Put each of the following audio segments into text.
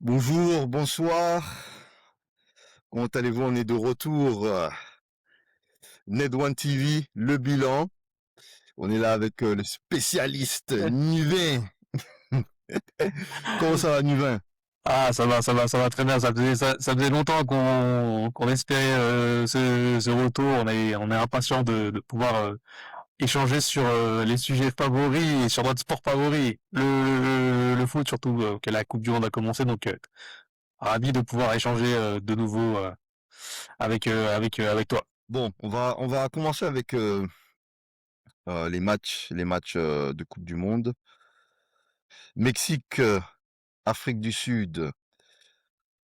Bonjour, bonsoir. Comment allez-vous? On est de retour. Ned One TV, le bilan. On est là avec le spécialiste Nuvin. Comment ça va, Nuvin? Ah, ça va très bien. Ça faisait longtemps qu'on espérait ce retour. On est impatient de pouvoir échanger sur les sujets favoris et sur notre sport favori, le foot surtout, que la Coupe du Monde a commencé. Donc, ravi de pouvoir échanger de nouveau avec toi. Bon, on va commencer avec les matchs de Coupe du Monde. Mexique, Afrique du Sud.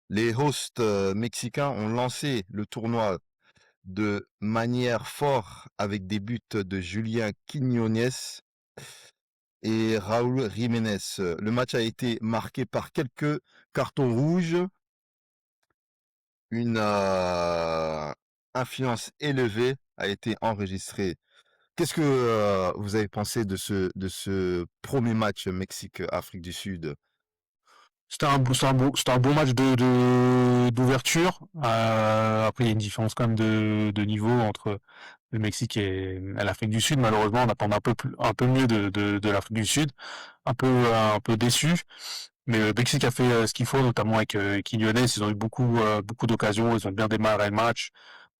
Les hosts mexicains ont lancé le tournoi de manière forte avec des buts de Julien Quiñones et Raúl Jiménez. Le match a été marqué par quelques cartons rouges, une influence élevée a été enregistrée. Qu'est-ce que vous avez pensé de ce premier match Mexique-Afrique du Sud? C'était un bon match d'ouverture. Après, il y a une différence quand même de niveau entre le Mexique et l'Afrique du Sud. Malheureusement, on attendait un peu mieux de l'Afrique du Sud. Un peu déçu. Mais le Mexique a fait ce qu'il faut, notamment avec Quiñones. Ils ont eu beaucoup d'occasions. Ils ont bien démarré le match.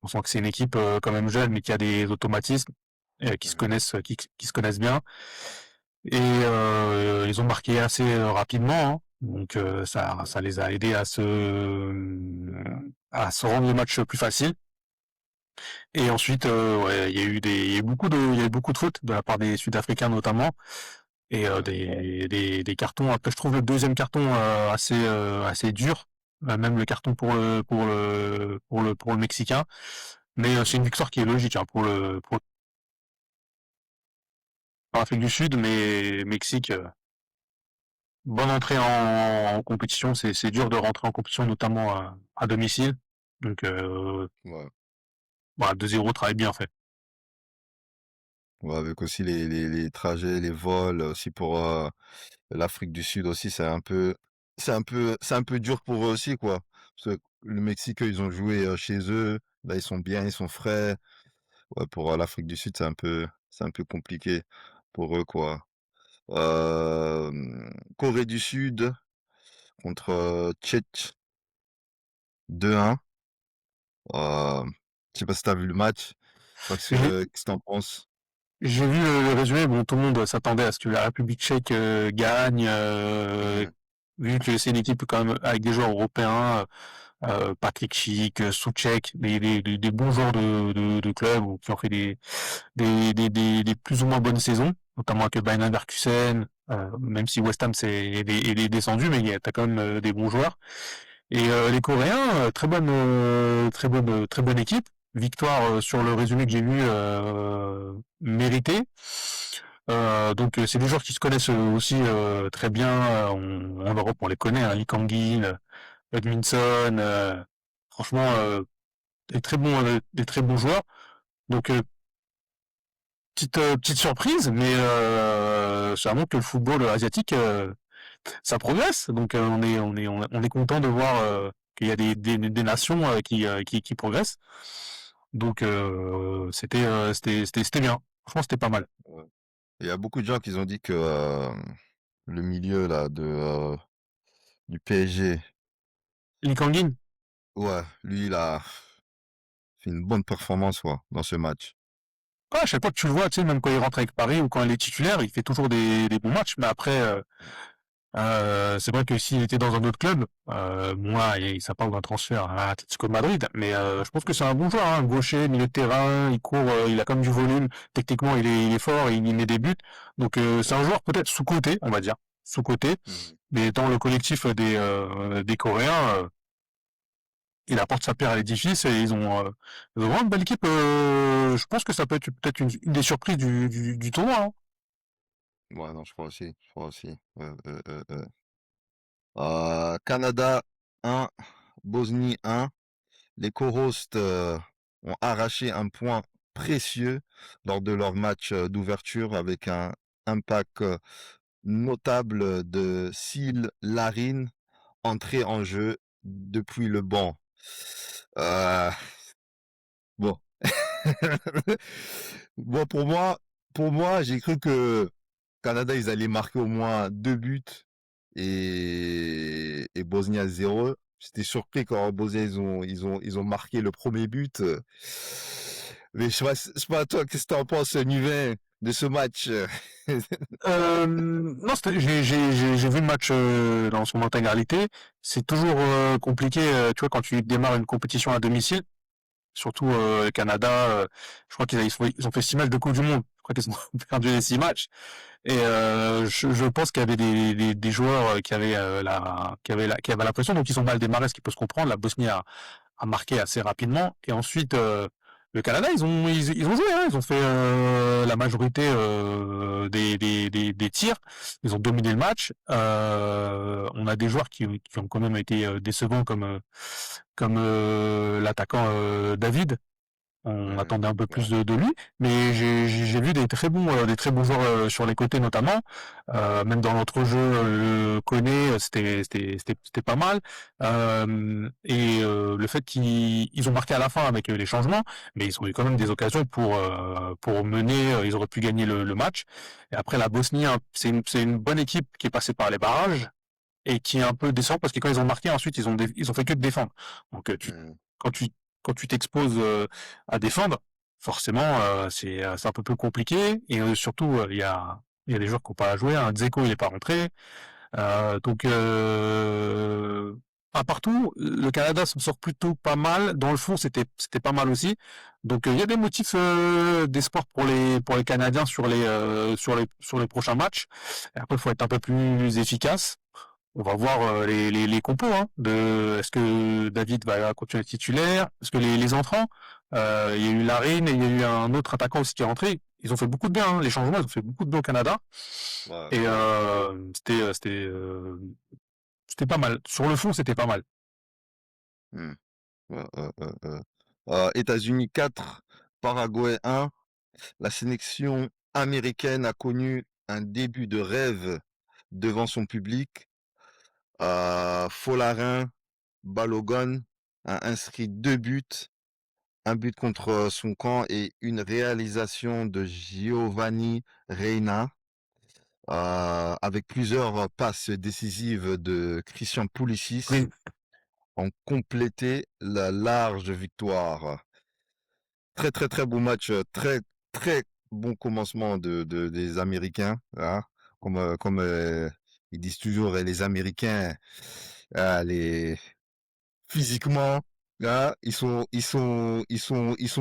On sent que c'est une équipe quand même jeune, mais qui a des automatismes, Mhm. qui se connaissent bien. Et ils ont marqué assez rapidement, hein. Donc ça les a aidés à se rendre le match plus facile. Et ensuite, ouais, il y a eu beaucoup de fautes de la part des Sud-Africains notamment, et Ouais. des cartons. Après, je trouve le deuxième carton assez dur, même le carton pour le Mexicain. Mais c'est une victoire qui est logique, hein, pour l'Afrique du Sud, mais Mexique. Bonne entrée en compétition. C'est dur de rentrer en compétition, notamment à domicile. Donc, Ouais. voilà, 2-0, travaille bien fait. Ouais, avec aussi les trajets, les vols, aussi pour l'Afrique du Sud aussi, c'est un peu dur pour eux aussi, quoi. Parce que le Mexique, eux, ils ont joué chez eux, là ils sont bien, ils sont frais. Ouais, pour l'Afrique du Sud, c'est un peu compliqué pour eux, quoi. Corée du Sud contre Tchèque 2-1. Je sais pas si t'as vu le match. J'ai Qu'est-ce que t'en penses? j'ai vu le résumé. Bon, tout le monde s'attendait à ce que la République tchèque gagne, Mhm. vu que c'est une équipe quand même avec des joueurs européens, Patrick Schick, Souček, des bons joueurs de club ou qui ont fait des plus ou moins bonnes saisons, notamment avec Bayern Leverkusen, même si West Ham est descendu, mais t'as quand même des bons joueurs. Et les Coréens, très bonne équipe. Victoire sur le résumé que j'ai vu, méritée. Donc c'est des joueurs qui se connaissent aussi très bien en Europe, on les connaît, hein, Lee Kang-in, Edminson, franchement des très bons joueurs. Donc petite surprise, mais ça montre que le football asiatique ça progresse. Donc on est content de voir qu'il y a des nations qui progressent. Donc c'était bien. Franchement, c'était pas mal. Ouais. Il y a beaucoup de gens qui ont dit que le milieu là du PSG, Lee Kang-in, ouais, lui il a fait une bonne performance quoi, dans ce match. à chaque fois que tu le vois, tu sais, même quand il rentre avec Paris ou quand il est titulaire, il fait toujours des bons matchs. Mais après, c'est vrai que s'il était dans un autre club, moi, ça parle d'un transfert à Atletico Madrid, mais je pense que c'est un bon joueur, hein, gaucher, milieu de terrain, il court, il a comme du volume, techniquement il est fort, il met des buts, donc c'est un joueur peut-être sous-coté, on va dire, sous-coté, Mhm. mais dans le collectif des Coréens, il apporte sa pierre à l'édifice et ils ont vraiment une belle équipe. Je pense que ça peut être peut-être une des surprises du tournoi, hein. Ouais, non, je crois aussi, je crois aussi. Canada 1, Bosnie 1. Les co-hosts ont arraché un point précieux lors de leur match d'ouverture avec un impact notable de Syl Larin. entrer en jeu depuis le banc. Euh, bon. Bon, pour moi, j'ai cru que Canada, ils allaient marquer au moins 2 buts et Bosnie à 0. J'étais surpris quand Bosnie, ils ont marqué le premier but. Mais je sais pas toi, qu'est-ce que t'en penses, Nuvin, de ce match? Non, j'ai vu le match dans son intégralité. C'est toujours compliqué, tu vois, quand tu démarres une compétition à domicile. Surtout le Canada, je crois ils ont fait 6 matchs de Coupe du Monde. Je crois qu'ils ont perdu les 6 matchs. Et je pense qu'il y avait des joueurs qui avaient la pression, donc ils ont mal démarré, ce qui peut se comprendre. La Bosnie a marqué assez rapidement. Et ensuite, le Canada, ils ont joué, hein, ils ont fait la majorité des tirs. Ils ont dominé le match. On a des joueurs qui ont quand même été décevants comme l'attaquant David. On Ouais, attendait un peu plus ouais, de lui, mais j'ai vu des très bons joueurs sur les côtés notamment. Même dans notre jeu, Koné, c'était pas mal. Le fait qu'ils ont marqué à la fin avec les changements, mais ils ont eu quand même des occasions pour mener. Ils auraient pu gagner le match. Et après la Bosnie, hein, c'est une bonne équipe qui est passée par les barrages et qui est un peu décevant parce que quand ils ont marqué, ensuite ils ont fait que de défendre. Donc ouais, quand tu quand tu t'exposes à défendre, forcément c'est un peu plus compliqué et surtout il y a des joueurs qui n'ont pas à jouer. Hein. Dzeko il est pas rentré, donc un partout. Le Canada s'en sort plutôt pas mal. Dans le fond c'était pas mal aussi. Donc il y a des motifs d'espoir pour les Canadiens sur les prochains matchs. Et après il faut être un peu plus efficace. On va voir les compos. Hein, est-ce que David va continuer titulaire? Est-ce que les entrants, il y a eu Larine et il y a eu un autre attaquant aussi qui est rentré. Ils ont fait beaucoup de bien. Hein, les changements, ils ont fait beaucoup de bien au Canada. ouais, Et ouais. c'était pas mal. Sur le fond, c'était pas mal. Hmm. États-Unis 4, Paraguay 1. La sélection américaine a connu un début de rêve devant son public. Folarin Balogun a inscrit 2 buts, un but contre son camp et une réalisation de Giovanni Reina, avec plusieurs passes décisives de Christian Pulisic, Oui, ont complété la large victoire. Très très très beau match, très très bon commencement des Américains, hein. Comme ils disent toujours, les Américains, les physiquement, hein, ils sont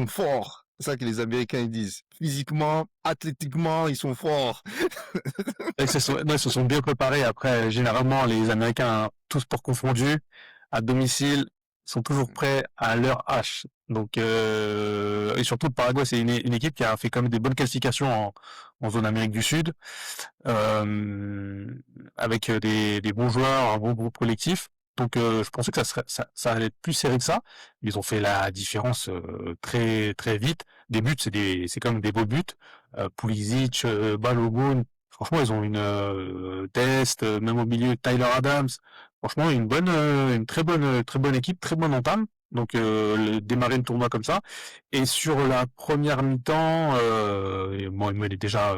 forts. C'est ça que les Américains ils disent. Physiquement, athlétiquement, ils sont forts. et non, ils se sont bien préparés. Après, généralement, les Américains, hein, tous sports confondus, à domicile, sont toujours prêts à leur hache. Donc, et surtout, le Paraguay, c'est une équipe qui a fait quand même des bonnes qualifications en zone Amérique du Sud, euh, avec des bons joueurs, un bon groupe collectif. Donc, je pensais que ça allait être plus serré que ça. Ils ont fait la différence très très vite. Des buts, c'est quand même des beaux buts. Pulisic, Balogun, franchement, ils ont une test, même au milieu, Tyler Adams. Franchement, une très bonne équipe, très bonne entame. Donc, démarrer le tournoi comme ça. Et sur la première mi-temps, bon, il menait déjà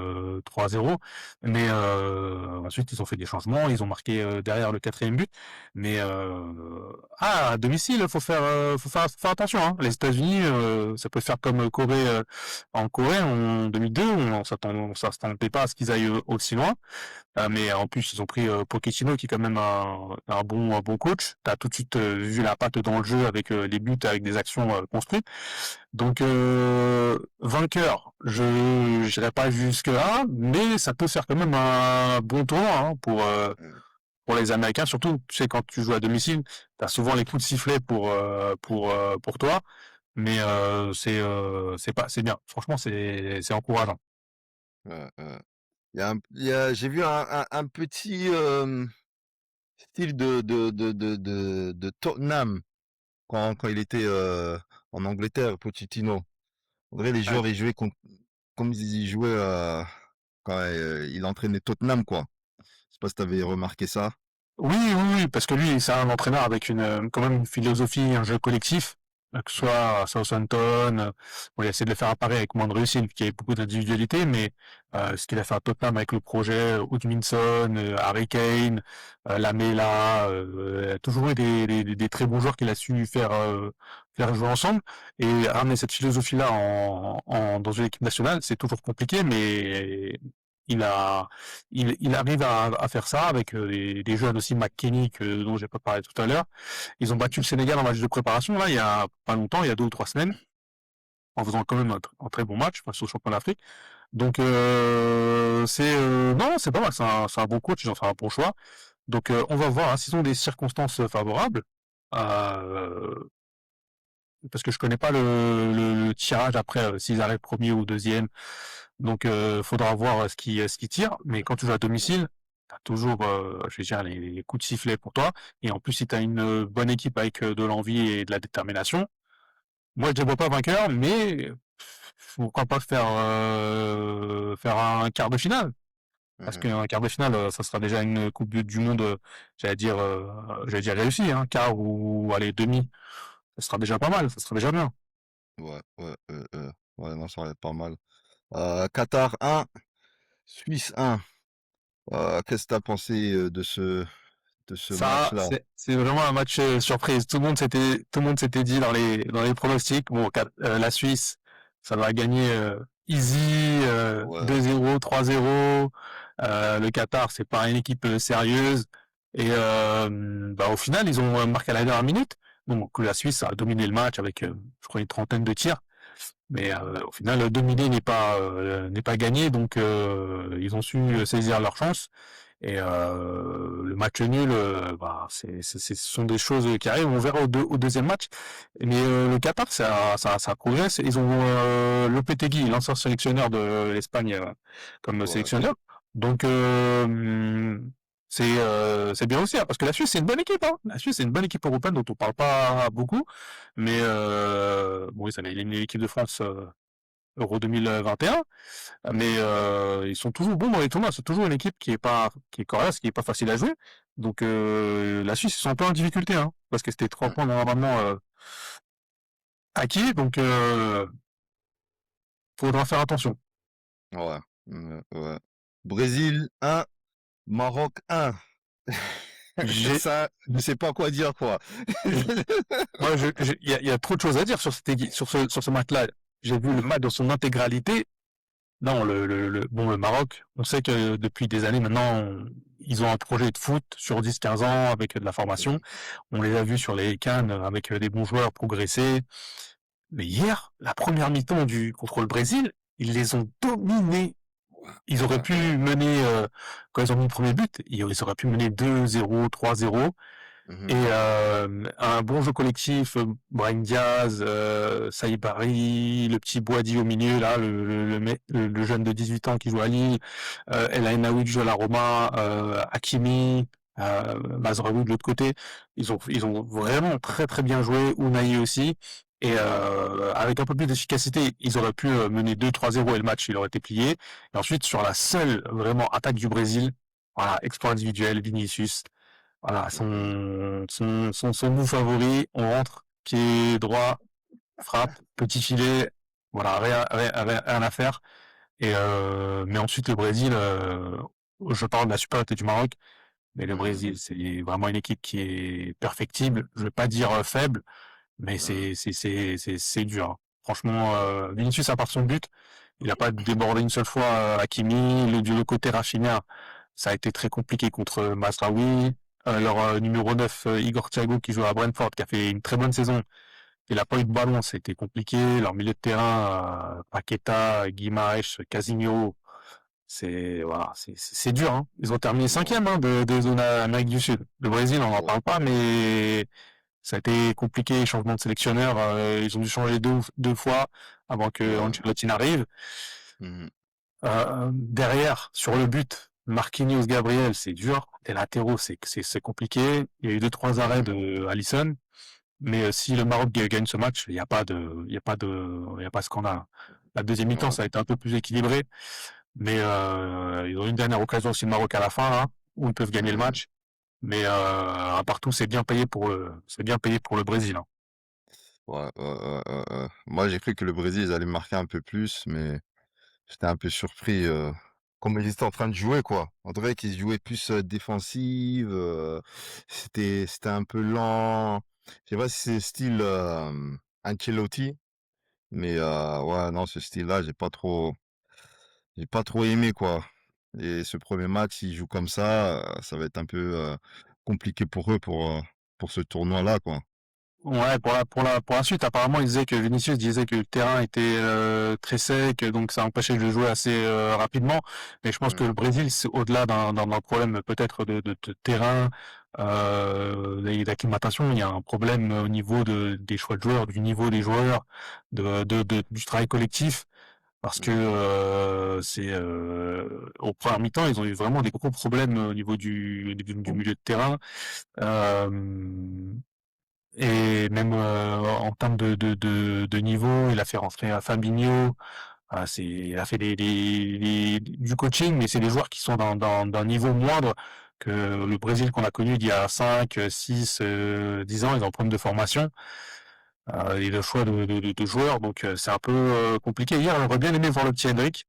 3-0, mais ensuite ils ont fait des changements, ils ont marqué derrière le quatrième but. Mais à domicile, faut faire attention. Hein. Les États-Unis, ça peut faire comme en Corée en 2002, on s'attendait pas à ce qu'ils aillent aussi loin. Mais en plus, ils ont pris Pochettino, qui est quand même un bon coach. T'as tout de suite vu la patte dans le jeu avec les buts, avec des actions construites. Donc, vainqueur, je n'irai pas jusque-là, mais ça peut faire quand même un bon tournoi hein, pour les Américains. Surtout, tu sais, quand tu joues à domicile, tu as souvent les coups de sifflet pour toi. Mais c'est bien. Franchement, c'est encourageant. J'ai vu un petit style de Tottenham quand il était en Angleterre, Pochettino. En vrai, les Ouais. joueurs, ils jouaient comme ils jouaient quand il entraînait Tottenham, quoi. Je sais pas si t'avais remarqué ça. Oui, oui, oui, parce que lui, c'est un entraîneur avec quand même une philosophie, un jeu collectif, que ce Mhm, soit à Southampton, bon, il essaie de le faire apparaître avec moins de réussite, vu qu'il y avait beaucoup d'individualité, mais ce qu'il a fait à Tottenham avec le projet, Hudminson, Harry Kane, Lamela, toujours eu des très bons joueurs qu'il a su faire jouer ensemble, et ramener cette philosophie-là dans une équipe nationale, c'est toujours compliqué, mais il a il arrive à faire ça avec des jeunes aussi, McKennie, dont j'ai pas parlé tout à l'heure. Ils ont battu le Sénégal en match de préparation, là, il y a pas longtemps, il y a 2 ou 3 semaines, en faisant quand même un très bon match face au champion d'Afrique. Donc, non, c'est pas mal, c'est un bon coach, ils ont fait un bon choix. Donc, on va voir, hein, s'ils ont des circonstances favorables, euh, parce que je connais pas le tirage après, s'ils arrivent premier ou deuxième. Donc, faudra voir ce qui tire. Mais quand tu joues à domicile, t'as toujours, je vais dire, les coups de sifflet pour toi. Et en plus, si t'as une bonne équipe avec de l'envie et de la détermination, moi, je ne les vois pas vainqueurs, mais pourquoi pas faire un quart de finale? Parce mhm. qu'un quart de finale, ça sera déjà une Coupe du Monde, j'allais dire réussie, hein, quart ou allez demi, ça sera déjà pas mal, ça sera déjà bien. Ouais, ouais, ouais, non, ça va être pas mal. Qatar 1, Suisse 1. Qu'est-ce que tu as pensé de ce Ça, match-là? c'est vraiment un match surprise. Tout le monde s'était dit dans les pronostics, bon, la Suisse, ça va gagner easy, Ouais. 2-0, 3-0. Le Qatar, c'est pas une équipe sérieuse. Et bah, au final, ils ont marqué à la dernière minute. Bon, que la Suisse a dominé le match avec, je crois, une trentaine de tirs. Mais au final, dominer n'est pas gagné, donc ils ont su saisir leur chance. Et le match nul, bah, ce sont des choses qui arrivent. On verra au deuxième match. Mais le Qatar, ça progresse. Ils ont Lopetegui, l'ancien sélectionneur de l'Espagne, comme Ouais. sélectionneur. Donc c'est bien aussi, hein, parce que la Suisse c'est une bonne équipe. Hein. La Suisse c'est une bonne équipe européenne dont on parle pas beaucoup. Mais bon, oui, ça a éliminé l'équipe de France Euro 2021. Mais ils sont toujours bons dans les tournois. C'est toujours une équipe qui est coriace, qui est pas facile à jouer. Donc la Suisse ils sont un peu en difficulté, hein, parce que c'était 3 points normalement acquis. Donc faudra faire attention. Ouais. Ouais. Brésil 1, Maroc 1. J'ai, Ça, je sais pas quoi dire, quoi. moi, il y a trop de choses à dire sur sur ce match-là. J'ai vu le match dans son intégralité. Non, bon, le Maroc, on sait que depuis des années maintenant, ils ont un projet de foot sur 10-15 ans avec de la formation. Mhm. On les a vus sur les CAN avec des bons joueurs progresser. Mais hier, la première mi-temps contre le Brésil, ils les ont dominés. Ils auraient Ouais, pu ouais. mener, quand ils ont mis le premier but, ils auraient pu mener 2-0, 3-0. Et Mhm. un bon jeu collectif, Brahim Diaz, Saïbari, le petit Boadi au milieu, là, le jeune de 18 ans qui joue à Lille, El Ainaoui qui joue à la Roma, Hakimi, Mazraoui de l'autre côté. Ils ont vraiment très très bien joué, Unai aussi. Et avec un peu plus d'efficacité, ils auraient pu mener 2-3-0 et le match il aurait été plié. Et ensuite, sur la seule vraiment attaque du Brésil, voilà, exploit individuel, Vinicius, voilà, Mhm. son move favori, on rentre, pied droit, frappe, petit filet, voilà, rien à faire. Et mais ensuite le Brésil, je parle de la supériorité du Maroc, mais le Mhm. Brésil, c'est vraiment une équipe qui est perfectible. Je vais pas dire faible, mais Mhm. c'est dur. Hein. Franchement, Vinicius à part son but, il a pas débordé une seule fois Hakimi, du côté Rafinha, ça a été très compliqué contre Mazraoui. Leur numéro 9, Igor Thiago, qui joue à Brentford, qui a fait une très bonne saison. Il a pas eu de ballon, c'était compliqué. Leur milieu de terrain, Paqueta, Guimarães, Casinho, voilà, c'est dur. Hein. Ils ont terminé Ouais. cinquième de zone Amérique du Sud. Le Brésil, on n'en Ouais. parle pas, mais ça a été compliqué, changement de sélectionneur. Ils ont dû changer deux fois avant que Ouais. Ancelotti n'arrive. Mhm. Derrière, sur le but, Marquinhos, Gabriel, c'est dur. Les latéraux, c'est compliqué. Il y a eu 2-3 arrêts Mhm. de Alisson. Mais si le Maroc gagne ce match, il y a pas scandale. La deuxième mi-temps, Ouais. ça a été un peu plus équilibré. Mais ils ont une dernière occasion aussi le Maroc à la fin, là, où ils peuvent gagner le Mhm. match. Mais à part tout, c'est bien payé pour le Brésil, hein. Moi, j'ai cru que le Brésil, ils allaient marquer un peu plus, mais j'étais un peu surpris, comme ils étaient en train de jouer, quoi. On dirait qu'ils jouaient plus défensive. C'était un peu lent. Je sais pas si c'est style Ancelotti, mais ouais, non, ce style-là, j'ai pas trop aimé, quoi. Et ce premier match, s'ils jouent comme ça va être un peu compliqué pour eux pour ce tournoi-là, quoi. Ouais, pour la suite, apparemment, il disait que Vinicius disait que le terrain était très sec, donc ça empêchait de jouer assez rapidement. Mais je pense que Mm, le Brésil, c'est au-delà d'un problème peut-être de terrain et d'acclimatation, il y a un problème au niveau des choix de joueurs, du niveau des joueurs, du travail collectif. Parce que mm, c'est au premier mi-temps, ils ont eu vraiment des gros problèmes au niveau du milieu de terrain. Euh, et même en termes de niveau, il a fait rentrer Fabinho. Il a fait du coaching, mais c'est des joueurs qui sont d'un niveau moindre que le Brésil qu'on a connu il y a 5, 6, 10 ans. Ils ont un problème de formation et de choix de joueurs. Donc c'est un peu compliqué. Hier, j'aurais bien aimé voir le petit Hendrick.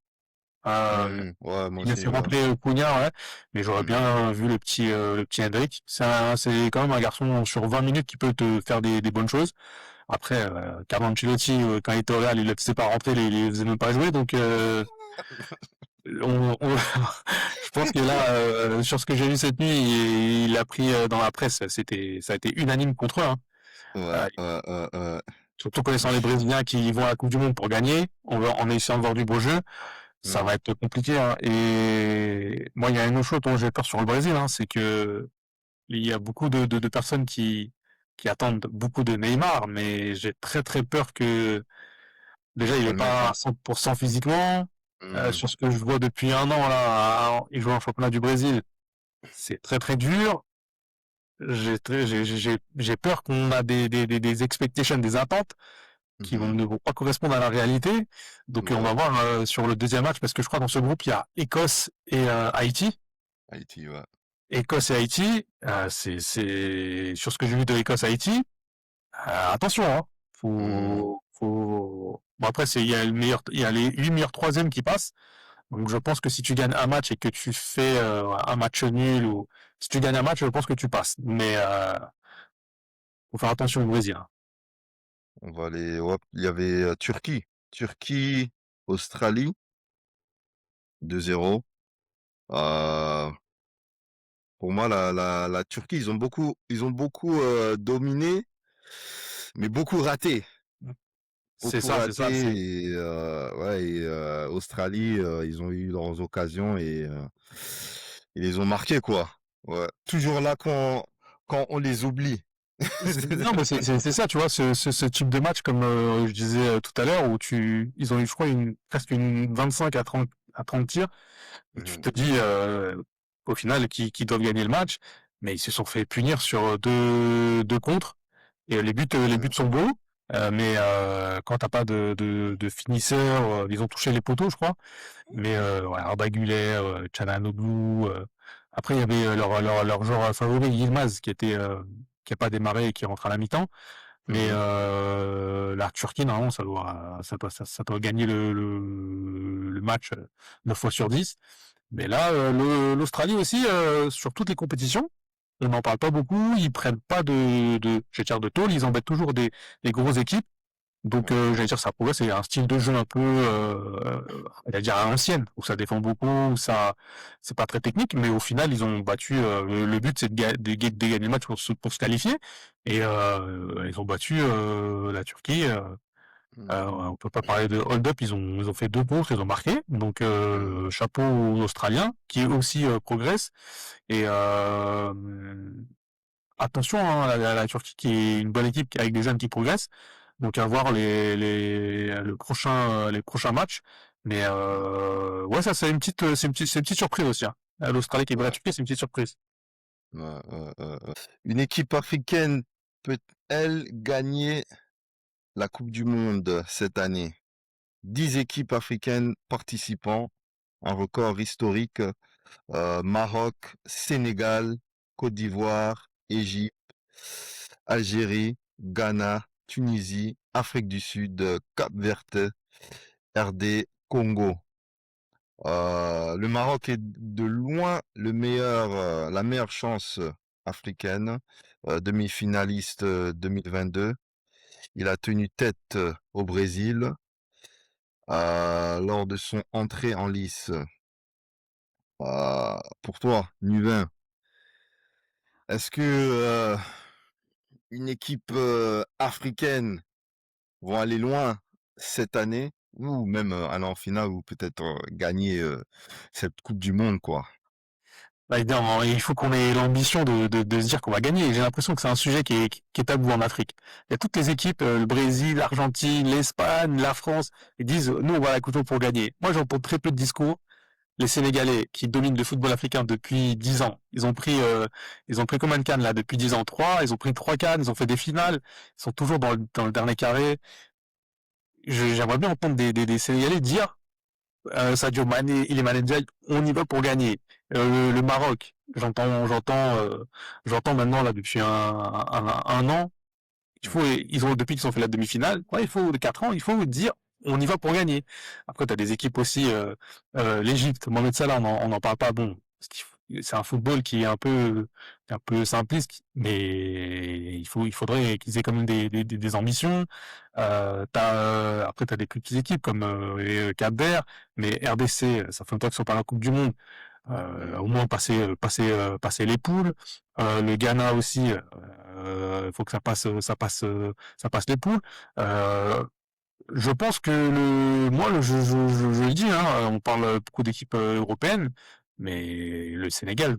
Euh, ouais, moi il a aussi, fait ouais. rentrer Cunha, ouais, mais j'aurais Mm, bien vu le petit Hendrick. C'est quand même un garçon sur 20 minutes qui peut te faire des bonnes choses. Après, Carlo Ancelotti, quand il était au Real, il ne le faisait pas rentrer, il les faisait même pas jouer. Donc, je pense que là, sur ce que j'ai vu cette nuit, il a pris dans la presse, ça a été unanime contre eux, hein. ouais, Euh, ouais. Surtout connaissant les Brésiliens qui vont à la Coupe du Monde pour gagner, en essayant de voir du beau jeu, ça Mm, va être compliqué, hein. Et moi, il y a une autre chose dont j'ai peur sur le Brésil, hein, c'est que il y a beaucoup de personnes qui attendent beaucoup de Neymar, mais j'ai très très peur que déjà il ça est le mec, pas à hein. 100% physiquement. Mm, Sur ce que je vois depuis un an là, il joue en championnat du Brésil, c'est très très dur. J'ai peur qu'on a des expectations, des attentes mhm. ne vont pas correspondre à la réalité. Donc on Ouais, va voir sur le deuxième match, parce que je crois dans ce groupe il y a Écosse et Haïti. Haïti, ouais. Écosse et Haïti, sur ce que j'ai vu de Écosse Haïti, attention, hein. Mm, Bon après il y a il y a les 8 meilleurs troisièmes qui passent. Donc je pense que si tu gagnes un match et que tu fais un match nul ou si tu gagnes un match, je pense que tu passes. Mais faut faire attention au Brésil, hein. on va aller, ouais. Il y avait Turquie. Turquie, Australie, 2-0. Euh, pour moi, la Turquie, ils ont beaucoup dominé, mais beaucoup raté. C'est Beaucoup ça, c'est ça. C'est raté et ouais et Australie, ils ont eu leurs occasions et ils les ont marqués, quoi. Ouais. Toujours là quand on les oublie. Non, mais c'est ça, tu vois, ce type de match, comme je disais tout à l'heure, où ils ont eu, je crois, presque une 25 à 30 tirs, et tu Mmh. te dis, au final, qui doivent gagner le match, mais ils se sont fait punir sur deux contres, et les buts Mmh. sont beaux, mais quand t'as pas de finisseur, ils ont touché les poteaux, je crois, mais ouais, Arda Güler, Çalhanoğlu, après il y avait leur joueur favori, Yilmaz, qui a pas démarré et qui rentre à la mi-temps. Mais Mmh. la Turquie, normalement, ça doit gagner le match 9 fois sur 10. Mais là, l'Australie aussi, sur toutes les compétitions, on n'en parle pas beaucoup. Ils prennent pas je vais dire de tôle. Ils embêtent toujours des grosses équipes. Donc, Ouais. j'allais dire, ça progresse. C'est un style de jeu un peu, j'allais dire à l'ancienne, où ça défend beaucoup, où c'est pas très technique, mais au final, ils ont battu. Le but, c'est de gagner le match pour se qualifier, et ils ont battu la Turquie. Mmh. On peut pas parler de hold-up. Ils ont fait deux contres, ils ont marqué. Donc, Mmh. chapeau aux Australiens, qui eux aussi progressent. Et attention, hein, la Turquie qui est une bonne équipe avec des jeunes qui progressent. Donc à voir les prochains matchs. Mais Ouais. ouais, ça c'est une petite surprise aussi, hein. L'Australie qui bat la Ouais. Turquie, c'est une petite surprise. Une équipe africaine peut-elle gagner la coupe du monde cette année? 10 équipes africaines participant, un record historique, Maroc, Sénégal, Côte d'Ivoire, Égypte, Algérie, Ghana, Tunisie, Afrique du Sud, Cap-Vert, RD, Congo. Le Maroc est de loin la meilleure chance africaine, demi-finaliste 2022. Il a tenu tête au Brésil lors de son entrée en lice. Pour toi, Nuvin, est-ce que une équipe africaine va aller loin cette année ou même aller en finale ou peut-être gagner cette Coupe du Monde, quoi? Bah, non, il faut qu'on ait l'ambition de se dire qu'on va gagner. J'ai l'impression que c'est un sujet qui est tabou en Afrique. Il y a toutes les équipes, le Brésil, l'Argentine, l'Espagne, la France, ils disent, nous, on va à la Coupe du Monde pour gagner. Moi, j'entends très peu de discours. Les Sénégalais, qui dominent le football africain depuis 10 ans, ils ont pris combien de cannes, là, depuis 10 ans? 3, ils ont pris 3 cannes, ils ont fait des finales, ils sont toujours dans le dernier carré. J'aimerais bien entendre des Sénégalais dire, Sadio Mané, Iliman Ndiaye, on y va pour gagner. Le Maroc, j'entends maintenant là depuis un an. Depuis qu'ils ont fait la demi-finale, ouais, il faut 4 ans, il faut dire, on y va pour gagner. Après, t'as des équipes aussi, l'Égypte, Mohamed Salah, on n'en parle pas. Bon, c'est un football qui est un peu simpliste, mais il faudrait qu'ils aient quand même des ambitions. Après, t'as des plus petites équipes comme Cap-Vert, mais RDC, ça fait longtemps qu'ils sont pas à la Coupe du Monde. Au moins passer les poules. Le Ghana aussi, faut que ça passe les poules. Euh, je pense que je le dis, hein, on parle beaucoup d'équipes européennes, mais le Sénégal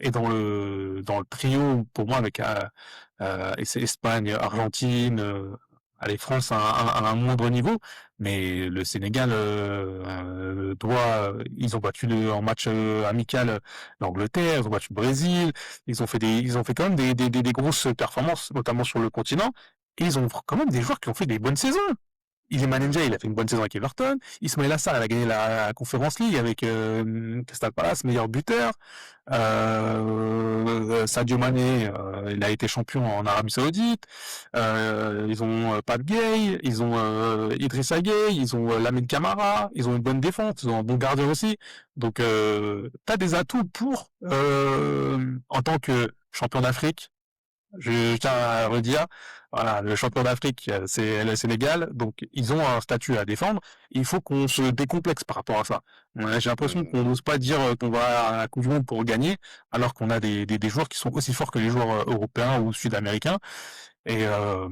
est dans le trio pour moi avec Espagne, Argentine, allez France à un moindre niveau, mais le Sénégal ils ont battu en match amical l'Angleterre, ils ont battu le Brésil, ils ont fait quand même des grosses performances, notamment sur le continent. Et ils ont quand même des joueurs qui ont fait des bonnes saisons. Iliman Ndiaye, il a fait une bonne saison avec Everton. Ismail Assar, il a gagné la Conference League avec Crystal Palace, meilleur buteur. Sadio Mané, il a été champion en Arabie Saoudite. Ils ont Pape Gueye, ils ont Idrissa Gueye, ils ont Lamine Camara, ils ont une bonne défense, ils ont un bon gardien aussi. Donc, t'as des atouts pour, en tant que champion d'Afrique, je tiens à redire, voilà, le champion d'Afrique, c'est le Sénégal, donc ils ont un statut à défendre. Il faut qu'on se décomplexe par rapport à ça. J'ai l'impression qu'on n'ose pas dire qu'on va à la Coupe du Monde pour gagner, alors qu'on a des joueurs qui sont aussi forts que les joueurs européens ou sud-américains. Et, euh,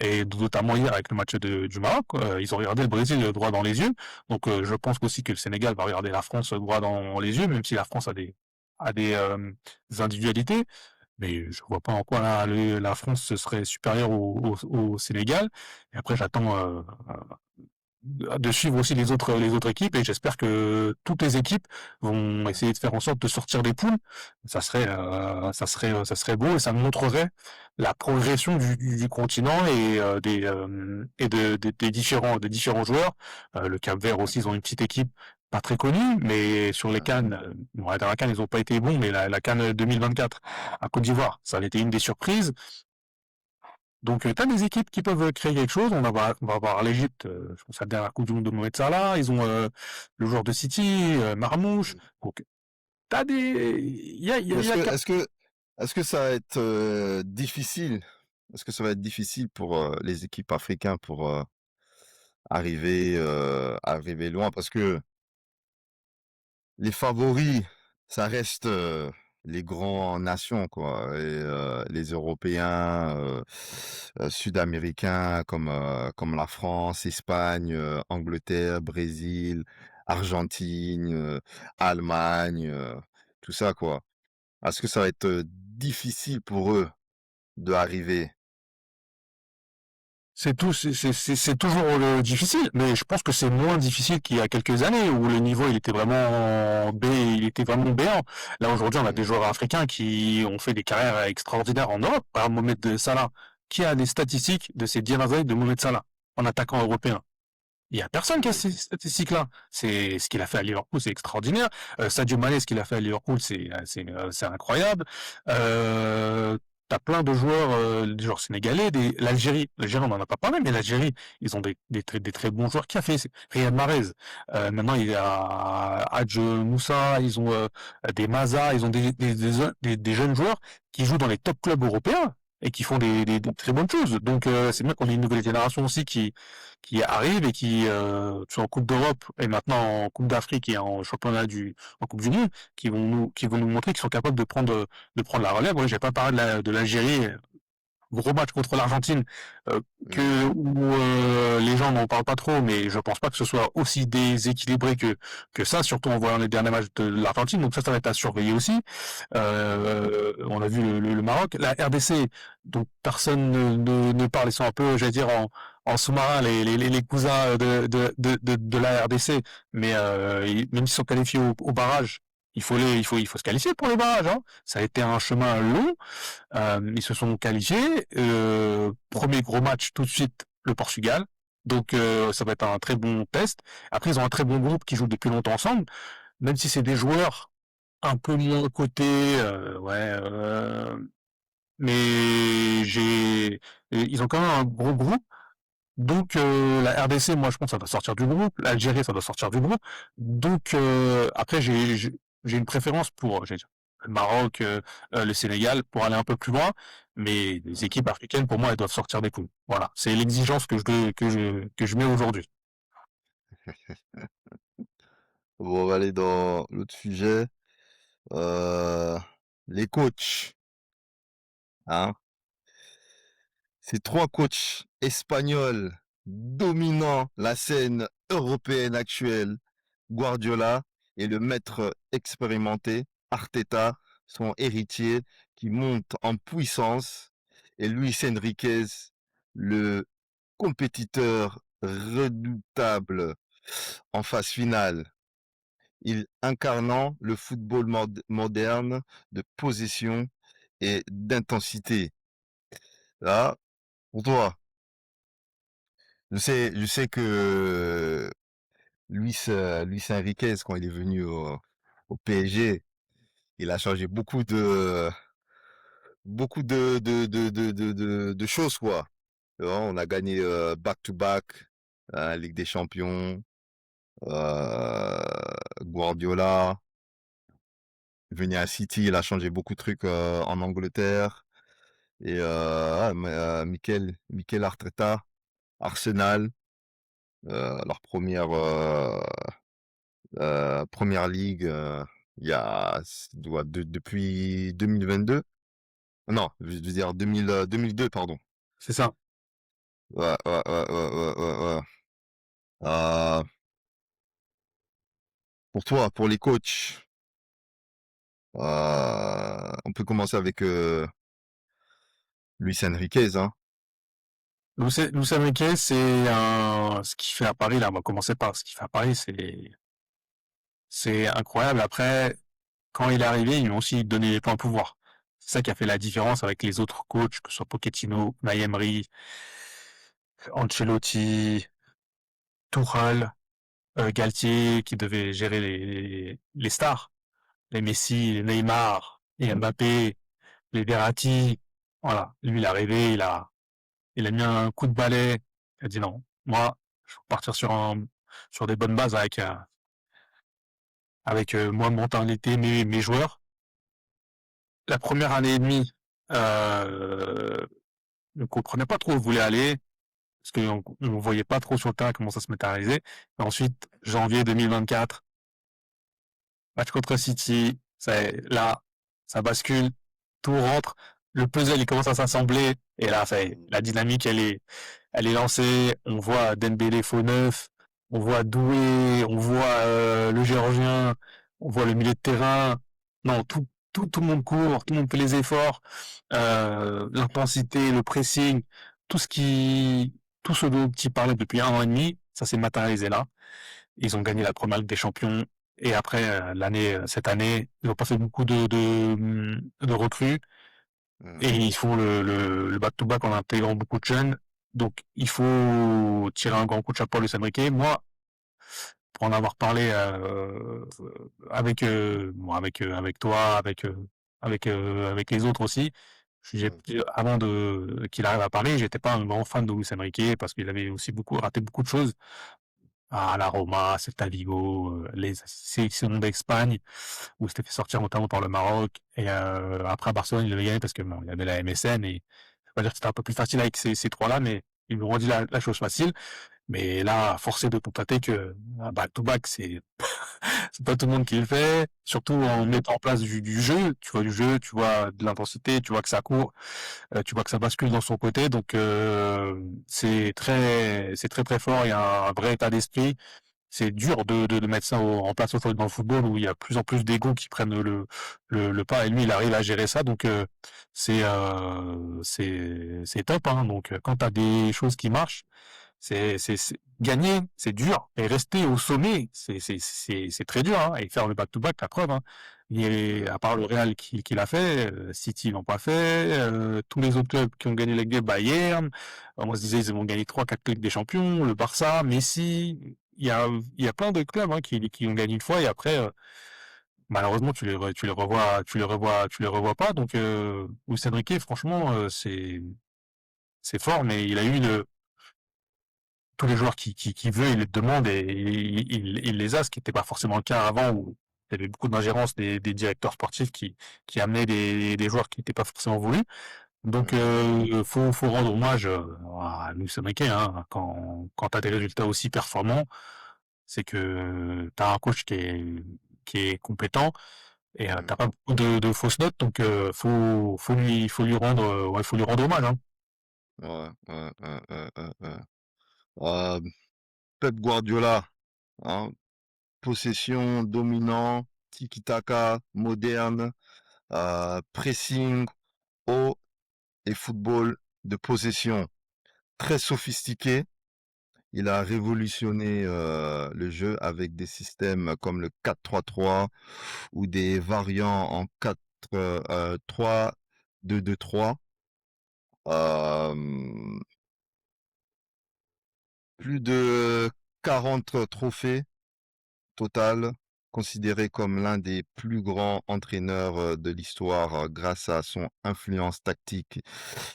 et notamment hier avec le match du Maroc, ils ont regardé le Brésil droit dans les yeux. Donc je pense aussi que le Sénégal va regarder la France droit dans les yeux, même si la France des individualités. Mais je vois pas en quoi la France serait supérieure au Sénégal. Et après, j'attends de suivre aussi les autres équipes et j'espère que toutes les équipes vont essayer de faire en sorte de sortir des poules. Ça serait beau et ça montrerait la progression du continent et des différents joueurs. Le Cap-Vert aussi, ils ont une petite équipe pas très connue, mais sur les CAN, bon, la dernière CAN, ils ont pas été bons, mais la CAN 2024 à Côte d'Ivoire, ça a été une des surprises. Donc, tu as des équipes qui peuvent créer quelque chose. On va voir l'Égypte, je pense à la dernière Coupe du Monde de Mohamed Salah. Ils ont le joueur de City, Marmouche. Donc, t'as des. Est-ce que, est-ce que, est-ce que ça va être difficile? Est-ce que ça va être difficile pour les équipes africaines pour arriver loin? Parce que les favoris, ça reste les grands nations, quoi. Et les Européens, Sud-Américains comme la France, Espagne, Angleterre, Brésil, Argentine, Allemagne, tout ça, quoi. Est-ce que ça va être difficile pour eux de arriver? C'est toujours difficile, mais je pense que c'est moins difficile qu'il y a quelques années où le niveau il était vraiment béant. Là aujourd'hui, on a des Mhm. joueurs africains qui ont fait des carrières extraordinaires en Europe. Par exemple, Mohamed Salah, qui a des statistiques de ces dernières années de Mohamed Salah en attaquant européen. Il y a personne qui a ces statistiques-là. C'est ce qu'il a fait à Liverpool, c'est extraordinaire. Sadio Mané, ce qu'il a fait à Liverpool, c'est incroyable. T'as plein de joueurs, des joueurs sénégalais, l'Algérie, on en a pas parlé, mais l'Algérie, ils ont des très bons joueurs. Qui a fait Riyad Mahrez. Maintenant, il y a Hadj Moussa, ils ont des Maza, ils ont des jeunes joueurs qui jouent dans les top clubs européens et qui font des très bonnes choses. Donc, c'est bien qu'on ait une nouvelle génération aussi qui arrive et qui sont en Coupe d'Europe et maintenant en Coupe d'Afrique et en Coupe du Monde, qui vont nous montrer qu'ils sont capables de prendre la relève. Ouais, j'ai pas parlé de l'Algérie, gros match contre l'Argentine, Mm. où les gens n'en parlent pas trop, mais je pense pas que ce soit aussi déséquilibré que ça, surtout en voyant les derniers matchs de l'Argentine. Donc ça va être à surveiller aussi. On a vu le Maroc, la RDC, dont personne ne parle. Ils sont un peu, j'allais dire, en sous-marin, les cousins de la RDC, mais même s'ils sont qualifiés au barrage, il faut se qualifier pour les barrages. Hein. Ça a été un chemin long. Ils se sont qualifiés. Premier gros match tout de suite, le Portugal. Donc ça va être un très bon test. Après, ils ont un très bon groupe qui joue depuis longtemps ensemble, même si c'est des joueurs un peu moins cotés, mais ils ont quand même un gros groupe. Donc la RDC, moi je pense que ça doit sortir du groupe. L'Algérie, ça doit sortir du groupe. Donc après, j'ai une préférence pour j'allais dire, le Maroc, le Sénégal, pour aller un peu plus loin. Mais les équipes africaines, pour moi, elles doivent sortir des poules. Voilà, c'est l'exigence que je mets aujourd'hui. Bon, on va aller dans l'autre sujet. Euh, les coachs, hein. Ces trois coachs espagnols dominant la scène européenne actuelle, Guardiola et le maître expérimenté, Arteta, son héritier qui monte en puissance, et Luis Enriquez, le compétiteur redoutable en phase finale. Il incarnant le football moderne de possession et d'intensité. Là, pour toi, je sais que Luis Enriquez, quand il est venu au PSG, il a changé beaucoup de choses, quoi. Tu vois, on a gagné back-to-back, Ligue des Champions, euh, Guardiola, venu à City, il a changé beaucoup de trucs en Angleterre. Et Mikel Arteta, Arsenal, leur première ligue, il y a depuis 2022. Non, je veux dire 2002, pardon. C'est ça. Ouais, ouais, ouais, ouais, ouais, ouais, ouais. Euh, pour toi, pour les coachs, on peut commencer avec Luis Enriquez, hein. Luis Enrique, ce qu'il fait à Paris, là, on va commencer par ce qu'il fait à Paris, c'est incroyable. Après, quand il est arrivé, ils lui ont aussi donné les pleins pouvoirs. C'est ça qui a fait la différence avec les autres coachs, que ce soit Pochettino, Unai Emery, Ancelotti, Tuchel, Galtier, qui devait gérer les stars, les Messi, les Neymar, les Mbappé, les Verratti. Voilà, lui, il est arrivé, il a mis un coup de balai. Il a dit non, moi, je veux partir sur des bonnes bases avec moi, mentalité, mes joueurs. La première année et demie, euh, on comprenait pas trop où il voulait aller, parce qu'on ne voyait pas trop sur le terrain comment ça se matérialisait. Et ensuite, janvier 2024, match contre City, là, ça bascule, tout rentre, le puzzle il commence à s'assembler, et là, la dynamique elle est lancée. On voit Dembélé faux neuf, on voit Doué, on voit le Géorgien, on voit le milieu de terrain. Non, tout le monde court, tout le monde fait les efforts, l'intensité, le pressing, tout ce dont tu parlais depuis 1 an et demi, ça s'est matérialisé là. Ils ont gagné la première Ligue des Champions. Et après, cette année, ils ont pas fait beaucoup de recrues. Et Mhm. ils font le back-to-back en intégrant beaucoup de jeunes. Donc, il faut tirer un grand coup de chapeau à Luis Enrique. Moi, pour en avoir parlé avec avec toi, avec les autres aussi. J'ai Mm, avant de qu'il arrive à parler, j'étais pas un grand fan de Luis Enrique parce qu'il avait aussi beaucoup raté beaucoup de choses à la Roma, Celta Vigo, les sélections d'Espagne où il s'était fait sortir notamment par le Maroc et après à Barcelone il avait gagné parce que bon, il avait la MSN et je vais pas dire que c'était un peu plus facile avec ces trois-là, mais ils lui ont rendu la chose facile. Mais là, force est de constater que un back-to-back, c'est pas tout le monde qui le fait, surtout en mm, mettant en place du jeu. Tu vois du jeu, tu vois de l'intensité, tu vois que ça court, tu vois que ça bascule dans son côté. Donc c'est très très fort. Il y a un vrai état d'esprit. C'est dur de mettre ça en place dans le football où il y a de plus en plus d'égos qui prennent le pas et lui il arrive à gérer ça. Donc c'est top. Hein. Donc quand tu as des choses qui marchent, gagner, c'est dur, et rester au sommet, c'est très dur, hein, et faire le back-to-back, la preuve, hein. À part le Real qui l'a fait, City l'ont pas fait, tous les autres clubs qui ont gagné la Ligue, Bayern, on se disait ils vont gagner 3, 4 Ligues des Champions, le Barça, Messi, il y a plein de clubs hein, qui ont gagné une fois et après malheureusement tu les revois pas donc Luis Enrique franchement c'est fort mais il a eu tous les joueurs qui veut, il les demande et il les a, ce qui n'était pas forcément le cas avant où il y avait beaucoup d'ingérence des directeurs sportifs qui amenaient des joueurs qui n'étaient pas forcément voulus. Donc, mm, faut rendre hommage à Luis Enrique. Hein, quand tu as des résultats aussi performants, c'est que tu as un coach qui est compétent et mm. t'as pas beaucoup de fausses notes. Donc, faut lui rendre hommage. Hein. Ouais, ouais, ouais, ouais, ouais, ouais. Euh, Pep Guardiola, hein, possession, dominant, tiki-taka, moderne, pressing, haut et football de possession. Très sophistiqué. Il a révolutionné le jeu avec des systèmes comme le 4-3-3 ou des variants en 4-3-2-2-3. Euh, Plus de 40 trophées total, considéré comme l'un des plus grands entraîneurs de l'histoire grâce à son influence tactique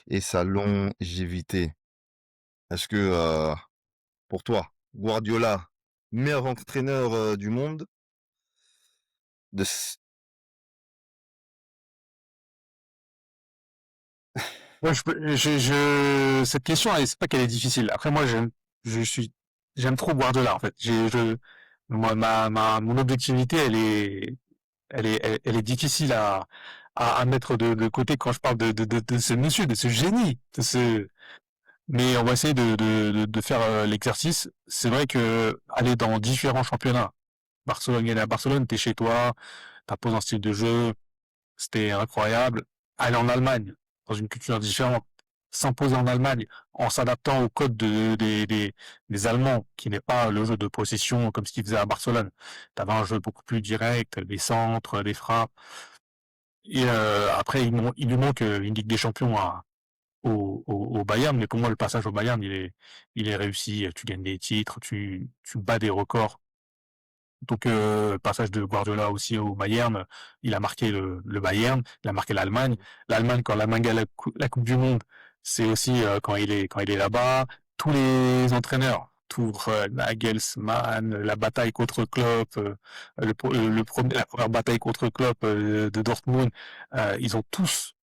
et sa longévité. Est-ce que, pour toi, Guardiola, meilleur entraîneur du monde, de... Ouais, cette question, c'est pas qu'elle est difficile. Après, moi, j'aime trop Guardiola, en fait. Mon objectivité, elle est difficile à mettre de côté quand je parle de ce monsieur, de ce génie, mais on va essayer de faire l'exercice. C'est vrai que aller dans différents championnats, Barcelone, aller à Barcelone, t'es chez toi, t'as un style de jeu, c'était incroyable. Aller en Allemagne, dans une culture différente, s'imposer en Allemagne, en s'adaptant au code des Allemands, qui n'est pas le jeu de possession comme ce qu'ils faisaient à Barcelone. T'avais un jeu beaucoup plus direct, des centres, des frappes. Et après, il lui manque une Ligue des Champions au Bayern, mais pour moi, le passage au Bayern, il est réussi. Tu gagnes des titres, tu bats des records. Donc, passage de Guardiola aussi au Bayern, il a marqué le Bayern, il a marqué l'Allemagne. L'Allemagne, quand l'Allemagne gagne la Coupe du Monde, c'est aussi quand il est là-bas. Tous les entraîneurs, Tuchel, Nagelsmann, la bataille contre Klopp, la première bataille contre Klopp de Dortmund, ils ont tous,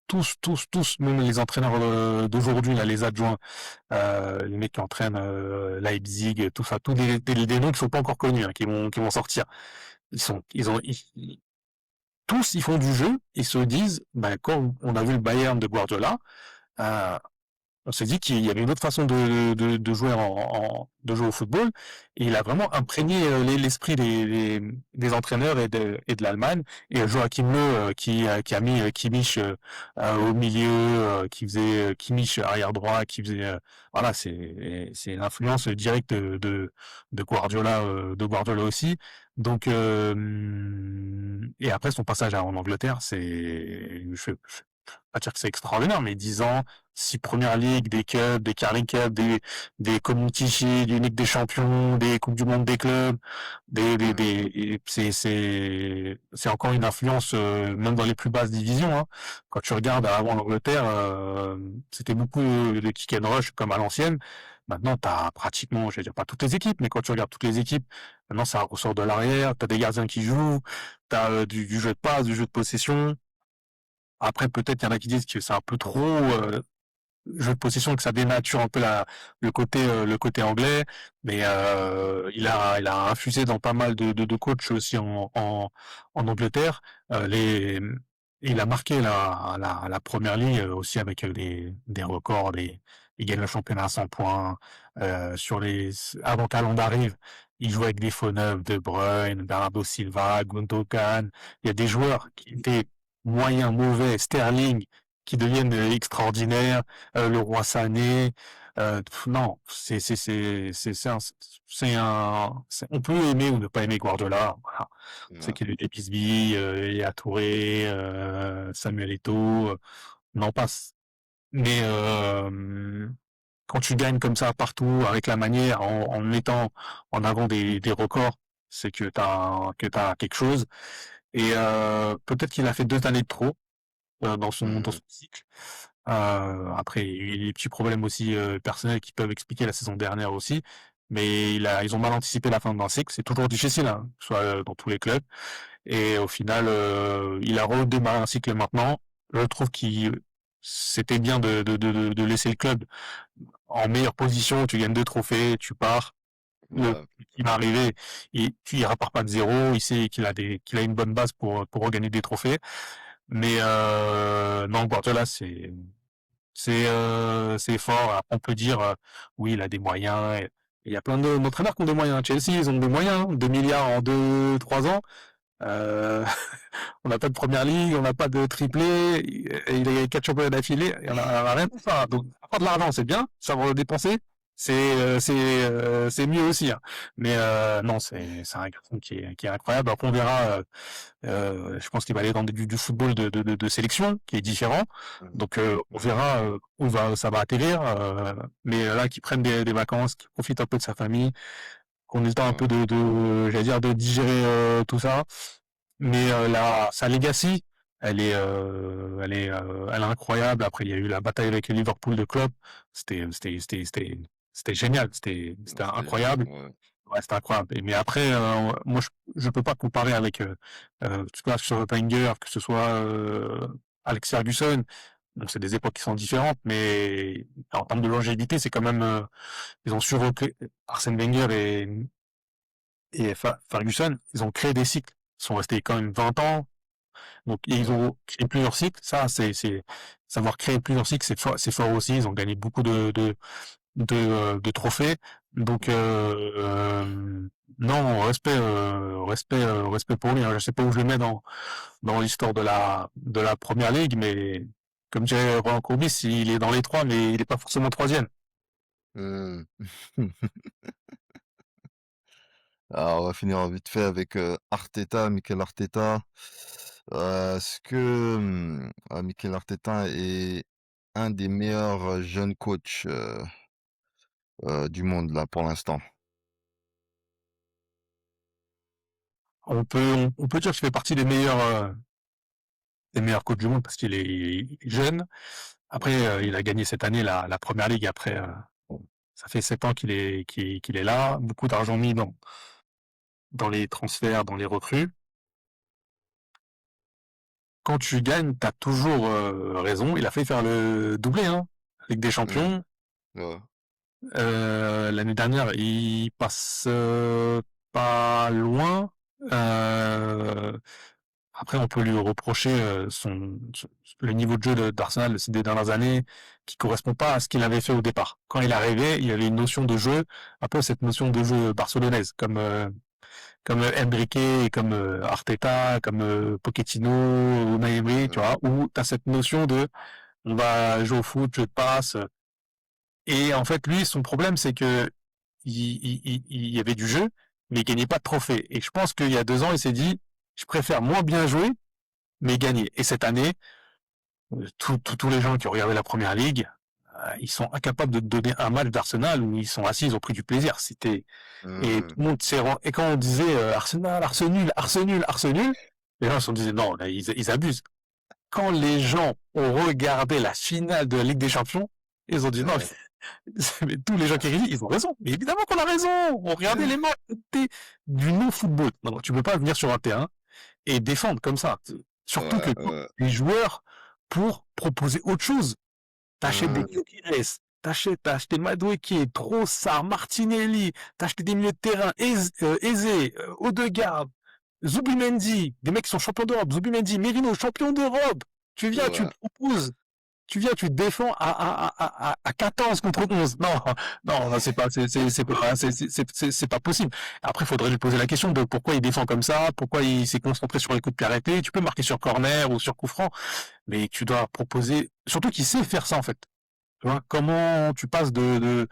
même les entraîneurs d'aujourd'hui, là, les adjoints, les mecs qui entraînent Leipzig, tout ça, tous des noms qui sont pas encore connus, hein, qui vont sortir. Tous ils font du jeu, ils se disent, bah, quand on a vu le Bayern de Guardiola, euh, on s'est dit qu'il y avait une autre façon de jouer de jouer au football. Et il a vraiment imprégné l'esprit des entraîneurs et de l'Allemagne. Et Joachim Löw qui a mis Kimmich au milieu, qui faisait Kimmich arrière droit, qui faisait voilà, c'est l'influence directe de Guardiola aussi. Donc et après son passage en Angleterre, c'est pas dire que c'est extraordinaire, mais 10 ans, 6 premières ligues, des cups, des Carling Cup, des Community Shield, une Ligue des Champions, des Coupes du Monde des clubs, Mhm. c'est encore une influence, même dans les plus basses divisions, hein. Quand tu regardes avant l'Angleterre, c'était beaucoup de kick and rush comme à l'ancienne. Maintenant, t'as pratiquement, je vais dire pas toutes les équipes, mais quand tu regardes toutes les équipes, maintenant ça ressort de l'arrière, t'as des gardiens qui jouent, t'as du jeu de passe, du jeu de possession. Après, peut-être il y en a qui disent que c'est un peu trop jeu de possession, que ça dénature un peu le côté anglais, mais il a infusé dans pas mal de coachs aussi en Angleterre. Il a marqué la première ligue aussi avec des records, il gagne le championnat à 100 points sur avant qu'Haaland arrive. Il jouait avec des faux neufs, De Bruyne, Bernardo Silva, Gundogan. Il y a des joueurs qui étaient moyens, mauvais, Sterling, qui deviennent extraordinaires, le roi Sané. Non, on peut aimer ou ne pas aimer Guardiola. Voilà. C'est Ouais. qu'il y a eu des Bisbee, il y a Touré, Samuel Eto'o, on en passe. Mais quand tu gagnes comme ça partout, avec la manière, en mettant en avant des records, c'est que t'as quelque chose. Et peut-être qu'il a fait 2 années de trop dans Mhm. son cycle. Après, il y a eu des petits problèmes aussi personnels qui peuvent expliquer la saison dernière aussi. Mais ils ont mal anticipé la fin d'un cycle. C'est toujours difficile, hein, soit dans tous les clubs. Et au final, il a redémarré un cycle maintenant. Je trouve qu'il c'était bien de laisser le club en meilleure position. Tu gagnes 2 trophées, tu pars. Ouais. Il va arriver, il repart pas de zéro. Il sait qu'il a une bonne base pour regagner des trophées. Mais non, Guardiola, c'est fort. Après, on peut dire oui, il a des moyens. Et il y a plein d'entraîneurs qui ont des moyens. Chelsea, ils ont des moyens, hein, 2 milliards en 2, 3 ans. Euh, on n'a pas de première ligue, on n'a pas de triplé, et il a 4 championnats d'affilée, et on a rien de ça. Donc, avoir de l'argent, c'est bien, savoir le dépenser, c'est mieux aussi, hein. Mais non, c'est un garçon qui est incroyable. Après, on verra. Je pense qu'il va aller dans du football de sélection, qui est différent. Mhm. Donc, on verra où ça va atterrir. Mais là, qu'il prenne des vacances, qu'il profite un peu de sa famille, qu'on ait le temps un Ouais. peu j'allais dire, de digérer tout ça. Mais sa legacy, elle est incroyable. Après, il y a eu la bataille avec le Liverpool de Klopp. C'était, c'était, c'était, c'était, c'était génial. C'était C'était, incroyable. ouais. Ouais, c'était incroyable. Mais après, moi, je peux pas comparer avec, que ce soit sur Wenger, que ce soit Alex Ferguson. Bon, c'est des époques qui sont différentes, mais en termes de longévité, c'est quand même, ils ont su recréer, Arsène Wenger et Ferguson, ils ont créé des cycles. Ils sont restés quand même 20 ans. Donc, et ils Ouais. ont créé plusieurs cycles. Ça, savoir créer plusieurs cycles, c'est fort aussi. Ils ont gagné beaucoup de trophées. Donc, non, respect pour lui, hein. Je sais pas où je le mets dans l'histoire de la première ligue, mais comme dirait Roland Courbis, il est dans les trois, mais il n'est pas forcément troisième. Hmm. Alors, on va finir vite fait avec Arteta, Mikel Arteta. Est-ce que Mikel Arteta est un des meilleurs jeunes coachs du monde là pour l'instant? On peut dire qu'il fait partie des meilleurs coachs du monde parce qu'il est jeune. Après, il a gagné cette année la première ligue. Après, bon, ça fait 7 ans qu'il est là. Beaucoup d'argent mis dans les transferts, dans les recrues. Quand tu gagnes, t'as toujours raison. Il a fait faire le doublé, hein, Ligue des Hmm. Champions. Ouais. L'année dernière, il passe pas loin. Euh, Après, on peut lui reprocher le niveau de jeu d'Arsenal ces 2 dernières années qui correspond pas à ce qu'il avait fait au départ. Quand il arrivait, il y avait une notion de jeu, un peu cette notion de jeu barcelonaise, comme Enrique, comme Arteta, comme Pochettino, Unai Emery, tu Ouais. vois, où tu as cette notion de on va jouer au foot, jeu de passe. Et en fait, lui, son problème, c'est que il y avait du jeu, mais il gagnait pas de trophée. Et je pense qu'il y a 2 ans, il s'est dit, je préfère moins bien jouer, mais gagner. Et cette année, Tous les gens qui ont regardé la première ligue, ils sont incapables de te donner un match d'Arsenal où ils sont assis, ils ont pris du plaisir. Et tout Mmh. le monde et quand on disait Arsenal, Arsenal, Arsenal, Arsenal, les gens se sont dit non, là, ils abusent. Quand les gens ont regardé la finale de la Ligue des Champions, ils ont dit non, Ouais. mais tous les gens qui critiquent, ils ont raison. Mais évidemment qu'on a raison. On regardait les matchs du non-football. Non, tu peux pas venir sur un terrain et défendre comme ça. Surtout que Ouais, ouais. les joueurs, pour proposer autre chose, t'achètes des Mmh. Gyökeres, t'as acheté Madueke, Trossard, Martinelli, t'as acheté des milieux de terrain, Eze, Odegaard, Zubimendi, des mecs qui sont champions d'Europe, Zubimendi, Merino, champion d'Europe. Tu viens, tu Ouais. proposes, tu viens, tu te défends à 14 contre 11. Non, non, c'est pas, c'est pas possible. Après, il faudrait lui poser la question de pourquoi il défend comme ça, pourquoi il s'est concentré sur les coups de pied arrêtés. Tu peux marquer sur corner ou sur coup franc, mais tu dois proposer, surtout qu'il sait faire ça, en fait. Tu vois, comment tu passes de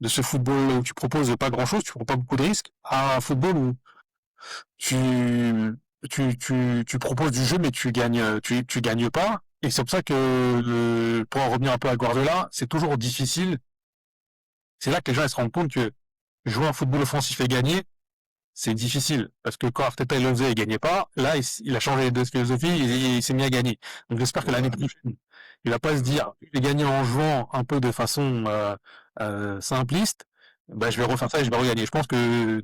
ce football où tu proposes pas grand chose, tu prends pas beaucoup de risques, à un football où tu, tu proposes du jeu, mais tu gagnes pas. Et c'est pour ça que pour en revenir un peu à Guardiola, c'est toujours difficile. C'est là que les gens ils se rendent compte que jouer un football offensif et gagner, c'est difficile. Parce que quand Arteta il le faisait, il gagnait pas. Là, il a changé de philosophie, il s'est mis à gagner. Donc j'espère que l'année Ouais. prochaine, il va pas se Mmh. dire, je vais gagner en jouant un peu de façon simpliste. Bah, je vais refaire ça et je vais regagner. Je pense que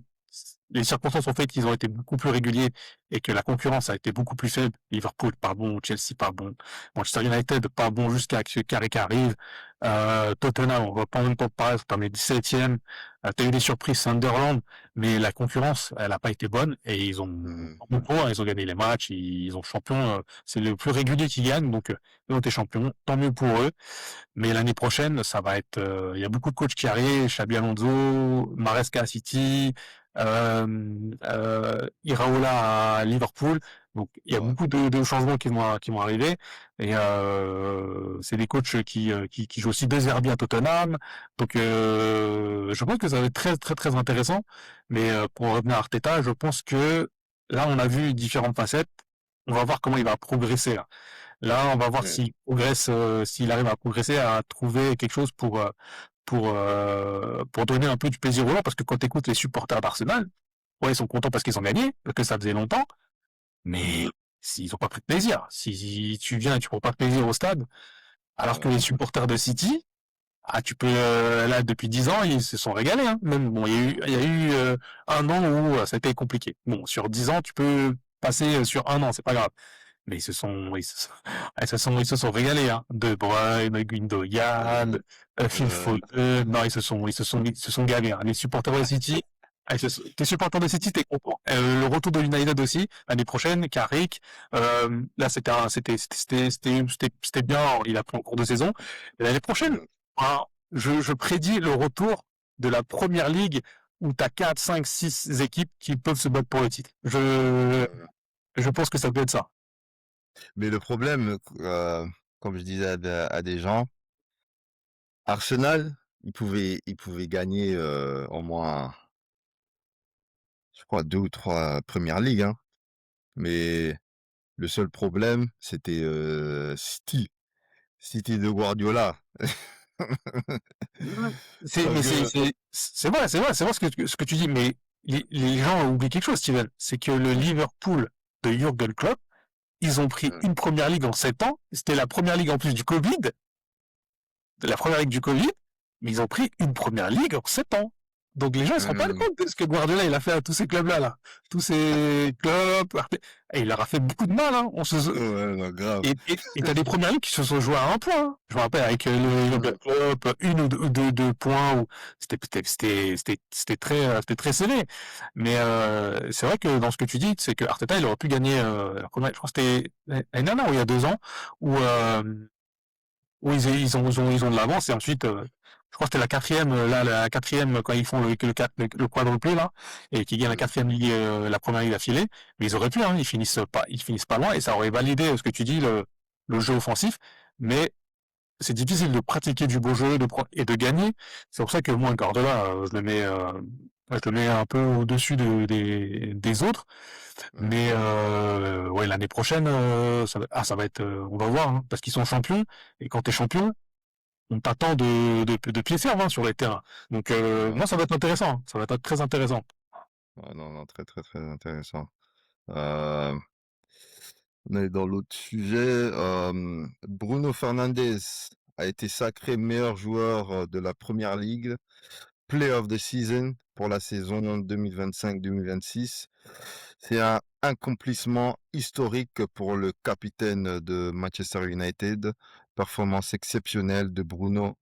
les circonstances ont fait qu'ils ont été beaucoup plus réguliers et que la concurrence a été beaucoup plus faible. Liverpool, pas bon. Chelsea, pas bon. Manchester United, pas bon jusqu'à ce que Carrick arrive. Tottenham, on va pas en même temps parler, c'est un 17e. T'as eu des surprises, Sunderland, mais la concurrence, elle a pas été bonne et ils ont, Mmh. bon point, ils ont gagné les matchs, ils ont champion, c'est le plus régulier qui gagne, donc ils ont été champions, tant mieux pour eux. Mais l'année prochaine, ça va être, il y a beaucoup de coachs qui arrivent, Xabi Alonso, Maresca à City, Iraola à Liverpool. Donc il y a Ouais. beaucoup de changements qui vont arriver. Et c'est des coachs qui jouent aussi De Zerbi à Tottenham. Donc je pense que ça va être très très très intéressant. Mais pour revenir à Arteta, je pense que là on a vu différentes facettes. On va voir comment il va progresser là. Là, on va voir Ouais. s'il progresse, s'il arrive à progresser, à trouver quelque chose pour donner un peu du plaisir aux gens, parce que quand tu écoutes les supporters d'Arsenal, ouais, ils sont contents parce qu'ils ont gagné, parce que ça faisait longtemps, mais s'ils n'ont pas pris de plaisir, si tu viens et tu prends pas de plaisir au stade, alors que Ouais. les supporters de City, ah, tu peux, là, depuis 10 ans, ils se sont régalés, hein. Même, bon, il y a eu un an où ça a été compliqué. Bon, sur 10 ans, tu peux passer sur un an, c'est pas grave. Mais ils se sont régalés, hein. De Bruyne, Gundogan, Phil Ouais. Foden. Non, ils se sont gavés, hein. Les supporters de City, t'es supporter de City, t'es content. Le retour de United aussi, l'année prochaine, Carrick, là, c'était bien, il a pris en cours de saison. Et l'année prochaine, Mmh. hein, je prédis le retour de la première ligue où t'as 4, 5, 6 équipes qui peuvent se battre pour le titre. Ouais. Je pense que ça peut être ça. Mais le problème, comme je disais à des gens, Arsenal, ils pouvaient gagner, au moins, je crois 2 ou 3 premières ligues, hein. Mais le seul problème, c'était, City de Guardiola. Ouais. Parce que C'est vrai ce que tu dis, mais les gens oublient quelque chose, Steven. C'est que le Liverpool de Jürgen Klopp, ils ont pris mmh, une première ligue en 7 ans. C'était la première ligue en plus du Covid, de la première ligue du Covid, mais ils ont pris une première ligue en 7 ans. Donc les gens ne se rendent pas mmh, compte de ce que Guardiola il a fait à tous ces clubs-là, là. Tous ces clubs. Et il leur a fait beaucoup de mal, hein. ouais, non, grave. Et t'as des premières ligues qui se sont jouées à un point, hein. Je me rappelle avec le Jürgen Mmh, Klopp, une ou deux points où c'était très serré. Mais c'est vrai que dans ce que tu dis, c'est que Arteta il aurait pu gagner la première, je crois que c'était l'année dernière ou il y a 2 ans, où ils ont de l'avance et ensuite je crois que c'était la quatrième là la quatrième quand ils font le quadruplé là et qui gagnent la mmh, quatrième ligue la première ligue d'affilée, mais ils auraient pu, hein, ils finissent pas loin et ça aurait validé ce que tu dis, le jeu offensif, mais c'est difficile de pratiquer du beau jeu et de gagner. C'est pour ça que moi, Guardiola, je le mets un peu au-dessus des autres. Mais Mhm. ouais, l'année prochaine, ça va être, on va voir, hein, parce qu'ils sont champions. Et quand t'es champion, on t'attend de pied ferme sur les terrains. Donc Ouais. moi, ça va être intéressant. Ça va être très intéressant. Ouais, non, non, très, très, très intéressant. Euh, on est dans l'autre sujet. Bruno Fernandes a été sacré meilleur joueur de la Première Ligue, Player of the Season pour la saison 2025-2026. C'est un accomplissement historique pour le capitaine de Manchester United. Performance exceptionnelle de Bruno.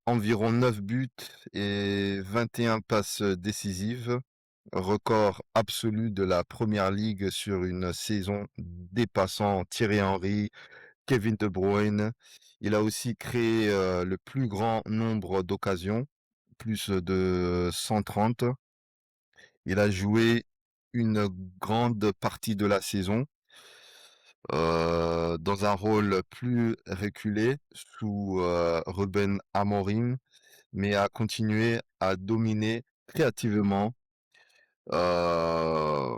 Environ 9 buts et 21 passes décisives. Record absolu de la Première Ligue sur une saison dépassant Thierry Henry, Kevin De Bruyne. Il a aussi créé le plus grand nombre d'occasions, plus de 130. Il a joué une grande partie de la saison dans un rôle plus reculé sous Ruben Amorim, mais a continué à dominer créativement. Euh,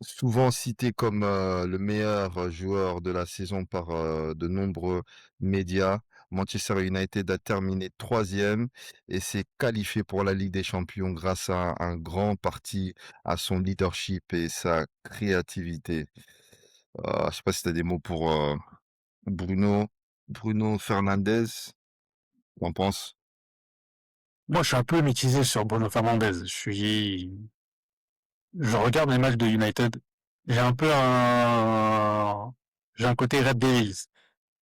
Souvent cité comme le meilleur joueur de la saison par de nombreux médias, Manchester United a terminé troisième et s'est qualifié pour la Ligue des Champions grâce à un grand parti à son leadership et sa créativité. Je sais pas si tu as des mots pour Bruno, Bruno Fernandes, qu'en penses? Moi, je suis un peu mitigé sur Bruno Fernandes. Je regarde les matchs de United. J'ai un peu j'ai un côté Red Devils.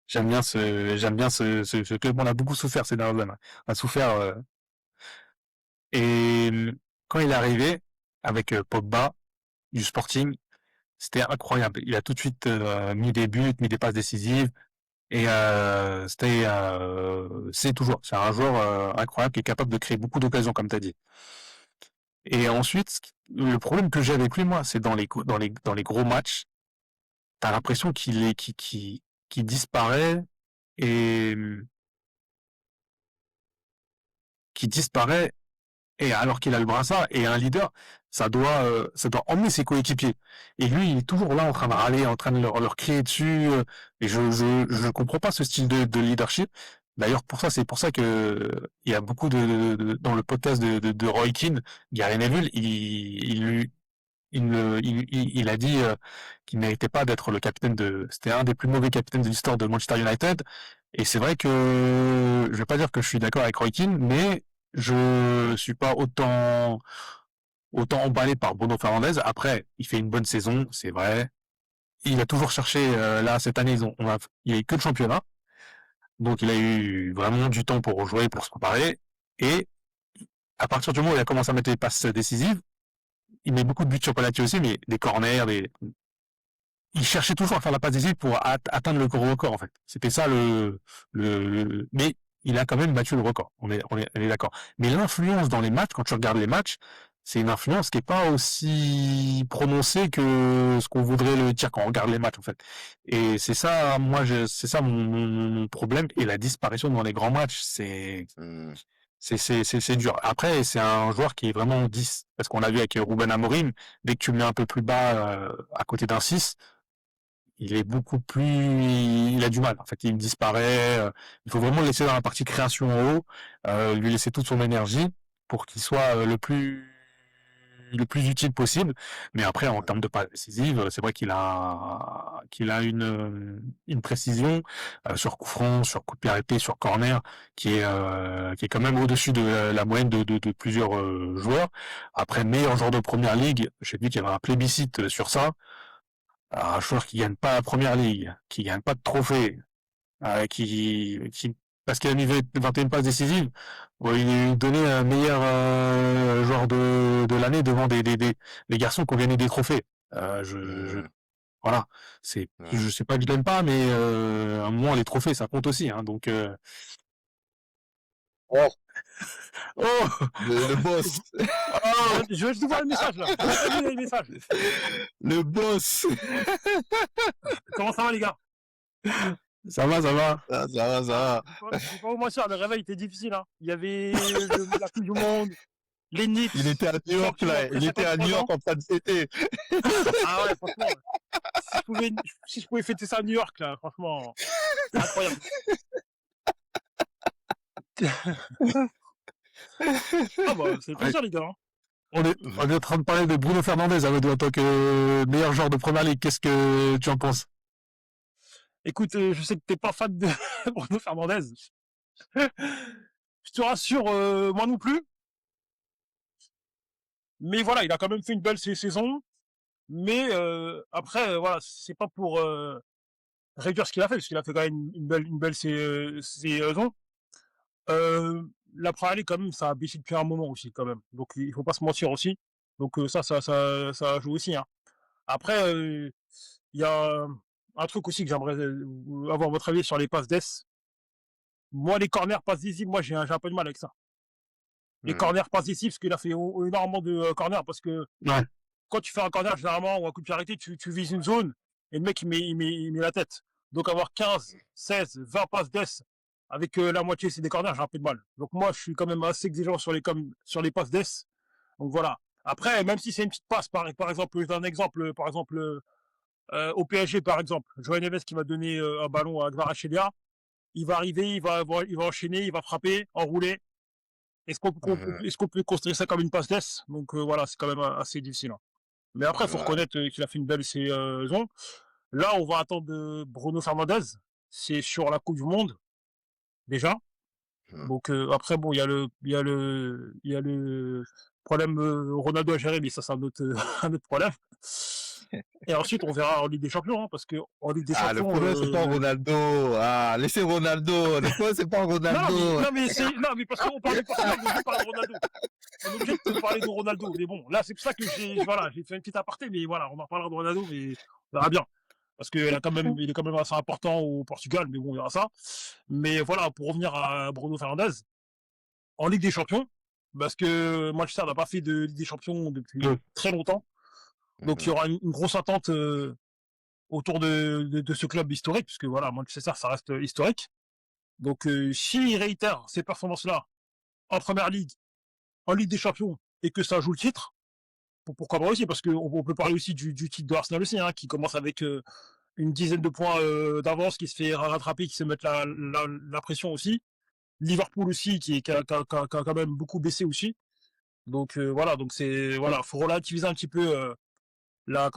J'aime bien ce club. On a beaucoup souffert ces dernières années. On a souffert, et quand il est arrivé avec Pogba du Sporting, c'était incroyable. Il a tout de suite mis des buts, mis des passes décisives. Et c'est toujours, c'est un joueur incroyable qui est capable de créer beaucoup d'occasions, comme tu as dit. Et ensuite, le problème que j'ai avec lui, moi, c'est dans les gros matchs, t'as l'impression qu'il disparaît et qui disparaît et alors qu'il a le brassard et un leader, ça doit emmener ses coéquipiers. Et lui, il est toujours là en train de râler, en train de leur crier dessus. Et je comprends pas ce style de leadership. D'ailleurs, c'est pour ça que il y a beaucoup dans le podcast de Roy Keane, Gary Neville, il a dit qu'il méritait pas d'être le capitaine c'était un des plus mauvais capitaines de l'histoire de Manchester United. Et c'est vrai que, je vais pas dire que je suis d'accord avec Roy Keane, mais je suis pas autant emballé par Bruno Fernandes. Après, il fait une bonne saison, c'est vrai. Il a toujours cherché, là, cette année, il a eu que le championnat. Donc, il a eu vraiment du temps pour jouer, pour se préparer. Et, à partir du moment où il a commencé à mettre les passes décisives, il met beaucoup de buts sur penalty aussi, mais des corners, il cherchait toujours à faire la passe décisive pour atteindre le gros record, en fait. C'était ça mais il a quand même battu le record. On est d'accord. Mais l'influence dans les matchs, quand tu regardes les matchs, c'est une influence qui est pas aussi prononcée que ce qu'on voudrait le dire quand on regarde les matchs, en fait. Et c'est ça, c'est ça mon problème. Et la disparition dans les grands matchs, Hmm. c'est dur. Après, c'est un joueur qui est vraiment 10, parce qu'on l'a vu avec Ruben Amorim, dès que tu le mets un peu plus bas, à côté d'un 6, il est beaucoup plus, il a du mal. En fait, il disparaît. Il faut vraiment le laisser dans la partie création en haut, lui laisser toute son énergie pour qu'il soit le plus utile possible. Mais après, en termes de passe décisive, c'est vrai qu'il a une précision sur coup franc, sur coup de pied arrêté, sur corner, qui est quand même au-dessus de la moyenne de plusieurs joueurs. Après, meilleur joueur de première ligue, j'ai vu qu'il y avait un plébiscite sur ça. Alors, un joueur qui gagne pas la première ligue, qui gagne pas de trophée, parce qu'il a mis 21 passes décisives, bon, il est donné un meilleur joueur de l'année devant des garçons qui ont gagné des trophées. Hmm. Voilà, Ouais. je sais pas que je l'aime pas, mais à un moment les trophées ça compte aussi, hein, donc. Oh, oh, Le boss, je vais te voir le message là. Je vais te le message. le boss. Comment ça va les gars? Ça va, ça va. Ah, ça va, ça Ah, va. je vais pas vous mentir, le réveil était difficile. Hein. Il y avait la Coupe du Monde, les Il Knicks, était à New York, champions là. après Il était à New 53 York ans. en train de fêter. Ah ouais, franchement, si je pouvais fêter ça à New York, là, franchement, incroyable. Ah bah, c'est le Ouais. plaisir, les gars. Hein. On est en train de parler de Bruno Fernandes, Amadou, en tant que meilleur joueur de première ligue. Qu'est-ce que tu en penses? Écoute, je sais que t'es pas fan de Bruno Fernandez. Je te rassure, moi non plus. Mais voilà, il a quand même fait une belle saison. Mais après, voilà, c'est pas pour réduire ce qu'il a fait, parce qu'il a fait quand même une belle saison. La Premier League, quand même, ça a baissé depuis un moment aussi, quand même. Donc il faut pas se mentir aussi. Donc ça joue aussi. Hein. Après, il y a un truc aussi que j'aimerais avoir votre avis sur les passes d'ess. Moi, les corners passes décisives, moi j'ai un peu de mal avec ça. Les corners passes décisives, parce qu'il a fait énormément de corners, parce que Ouais. quand tu fais un corner, généralement, ou un coup de pied arrêté, tu vises une zone, et le mec, il met la tête. Donc avoir 15, 16, 20 passes d'ess avec la moitié, c'est des corners, j'ai un peu de mal. Donc moi, je suis quand même assez exigeant sur les passes d'ess. Donc voilà. Après, même si c'est une petite passe, par exemple, un exemple, par exemple, au PSG, par exemple, Joao Neves qui va donner un ballon à Kvaratskhelia, il va arriver, il va enchaîner, il va frapper, enrouler. Est-ce qu'on peut construire ça comme une passe d'ess? Donc voilà, c'est quand même assez difficile. Hein. Mais après, il faut reconnaître qu'il a fait une belle saison. Là, on va attendre Bruno Fernandes. C'est sur la Coupe du Monde, déjà. Donc après, bon, il y a le problème Ronaldo à gérer, mais ça, c'est un autre, un autre problème. Et ensuite, on verra en Ligue des Champions, hein, parce que en Ligue des Ah, le Champions, problème, c'est pas Ronaldo. Ah, laissez Ronaldo. Le problème, c'est pas Ronaldo. non, mais parce qu'on parle du Portugal, donc on parle de Ronaldo. On est obligé de parler de Ronaldo. Mais bon, là, c'est pour ça que j'ai fait une petite aparté, mais voilà, on en reparlera de Ronaldo, mais on verra bien. Parce qu'il il est quand même assez important au Portugal, mais bon, on verra ça. Mais voilà, pour revenir à Bruno Fernandes, en Ligue des Champions, parce que Manchester n'a pas fait de Ligue des Champions depuis très longtemps. Donc il y aura une grosse attente autour de ce club historique, puisque voilà, Manchester, ça reste historique. Donc s'il réitère ces performances-là en Première Ligue, en Ligue des Champions, et que ça joue le titre, pourquoi pas aussi, parce qu'on peut parler aussi du titre de Arsenal aussi, hein, qui commence avec une dizaine de points d'avance, qui se fait rattraper, qui se met la pression aussi. Liverpool aussi, qui a quand même beaucoup baissé aussi. Donc voilà, donc faut relativiser un petit peu la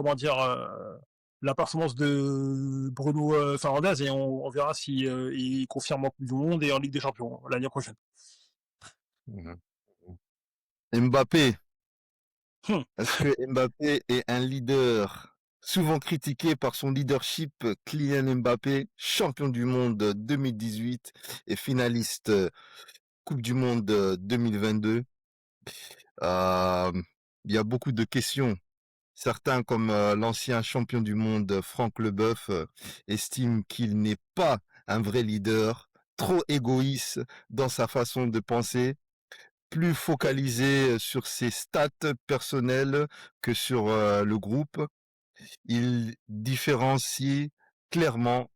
performance de Bruno Fernandes et on verra si il confirme en Coupe du Monde et en Ligue des Champions l'année prochaine. Mbappé. Hum. Est-ce que Mbappé est un leader souvent critiqué par son leadership? Kylian Mbappé, champion du monde 2018 et finaliste Coupe du monde 2022. Il y a beaucoup de questions. Certains, comme l'ancien champion du monde Franck Leboeuf, estiment qu'il n'est pas un vrai leader, trop égoïste dans sa façon de penser, plus focalisé sur ses stats personnelles que sur le groupe. Il différencie clairement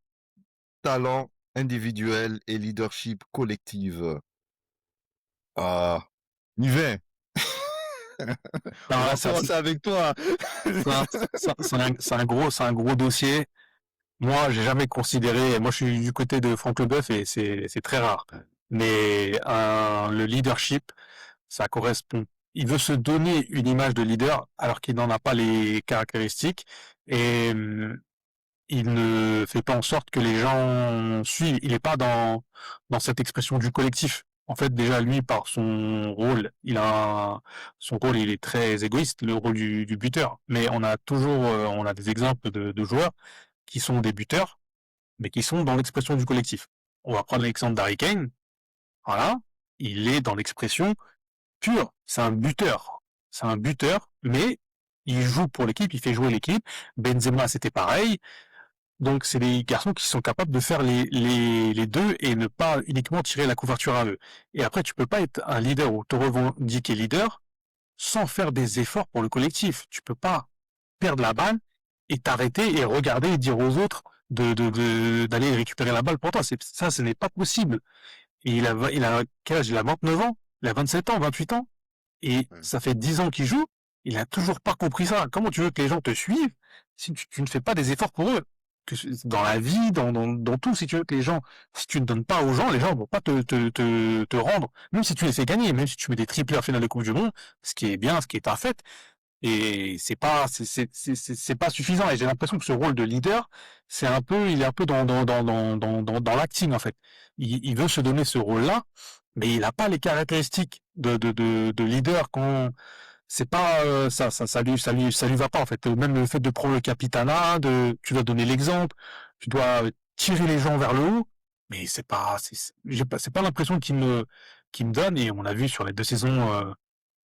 talent individuel et leadership collectif. Ah, Nivin, on va commencer avec toi. C'est un gros dossier. Moi, j'ai jamais considéré, moi je suis du côté de Franck Leboeuf et c'est très rare. Mais le leadership, ça correspond. Il veut se donner une image de leader alors qu'il n'en a pas les caractéristiques et il ne fait pas en sorte que les gens suivent. Il n'est pas dans cette expression du collectif. En fait, déjà lui, par son rôle, son rôle, il est très égoïste, le rôle du buteur. Mais on a toujours, on a des exemples de joueurs qui sont des buteurs, mais qui sont dans l'expression du collectif. On va prendre l'exemple d'Harry Kane. Voilà, il est dans l'expression pure. C'est un buteur. C'est un buteur, mais il joue pour l'équipe, il fait jouer l'équipe. Benzema, c'était pareil. Donc, c'est des garçons qui sont capables de faire les deux et ne pas uniquement tirer la couverture à eux. Et après, tu peux pas être un leader ou te revendiquer leader sans faire des efforts pour le collectif. Tu peux pas perdre la balle et t'arrêter et regarder et dire aux autres d'aller récupérer la balle pour toi. Ça, ce n'est pas possible. Et il a quel âge? Il a 29 ans, il a 27 ans, 28 ans, et ça fait 10 ans qu'il joue. Il a toujours pas compris ça. Comment tu veux que les gens te suivent si tu ne fais pas des efforts pour eux? Dans la vie, dans tout, si tu veux que les gens, si tu ne donnes pas aux gens, les gens vont pas te rendre. Même si tu les fais gagner, même si tu mets des triplés en finale de Coupe du Monde, ce qui est bien, ce qui est un fait. Et c'est pas suffisant. Et j'ai l'impression que ce rôle de leader, il est un peu dans l'acting, en fait. Il veut se donner ce rôle-là, mais il n'a pas les caractéristiques de leader quand c'est pas ça lui va pas, en fait. Même le fait de prendre le capitanat, tu dois donner l'exemple, tu dois tirer les gens vers le haut, mais c'est pas l'impression qu'il me donne. Et on a vu sur les 2 saisons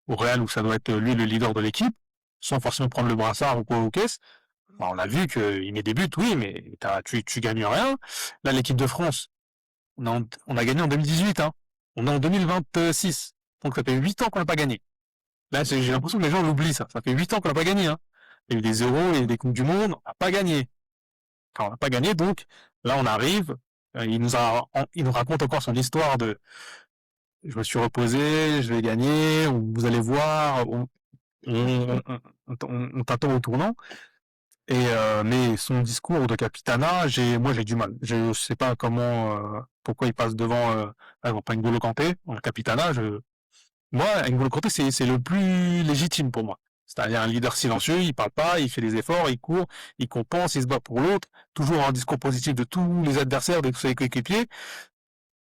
au Real où ça doit être lui le leader de l'équipe, sans forcément prendre le brassard ou quoi aux caisses. Bah, on a vu qu'il met des buts, oui, mais tu gagnes rien. Là, l'équipe de France, on a gagné en 2018, hein. On est en 2026. Donc ça fait 8 ans qu'on n'a pas gagné. Là, j'ai l'impression que les gens l'oublient, ça. Ça fait 8 ans qu'on n'a pas gagné, hein. Il y a eu des euros, il y a eu des coupes du monde, on n'a pas gagné. Enfin, on n'a pas gagné, donc là, on arrive. Il nous raconte encore son histoire de je me suis reposé, je vais gagner, vous allez voir, on t'attend au tournant. Mais son discours de Capitana, moi j'ai du mal. Je sais pas pourquoi il passe devant, par exemple, N'Golo Kanté, en Capitana. Moi, N'Golo Kanté, c'est le plus légitime pour moi. C'est-à-dire un leader silencieux, il parle pas, il fait des efforts, il court, il compense, il se bat pour l'autre, toujours un discours positif de tous les adversaires, de tous ses coéquipiers.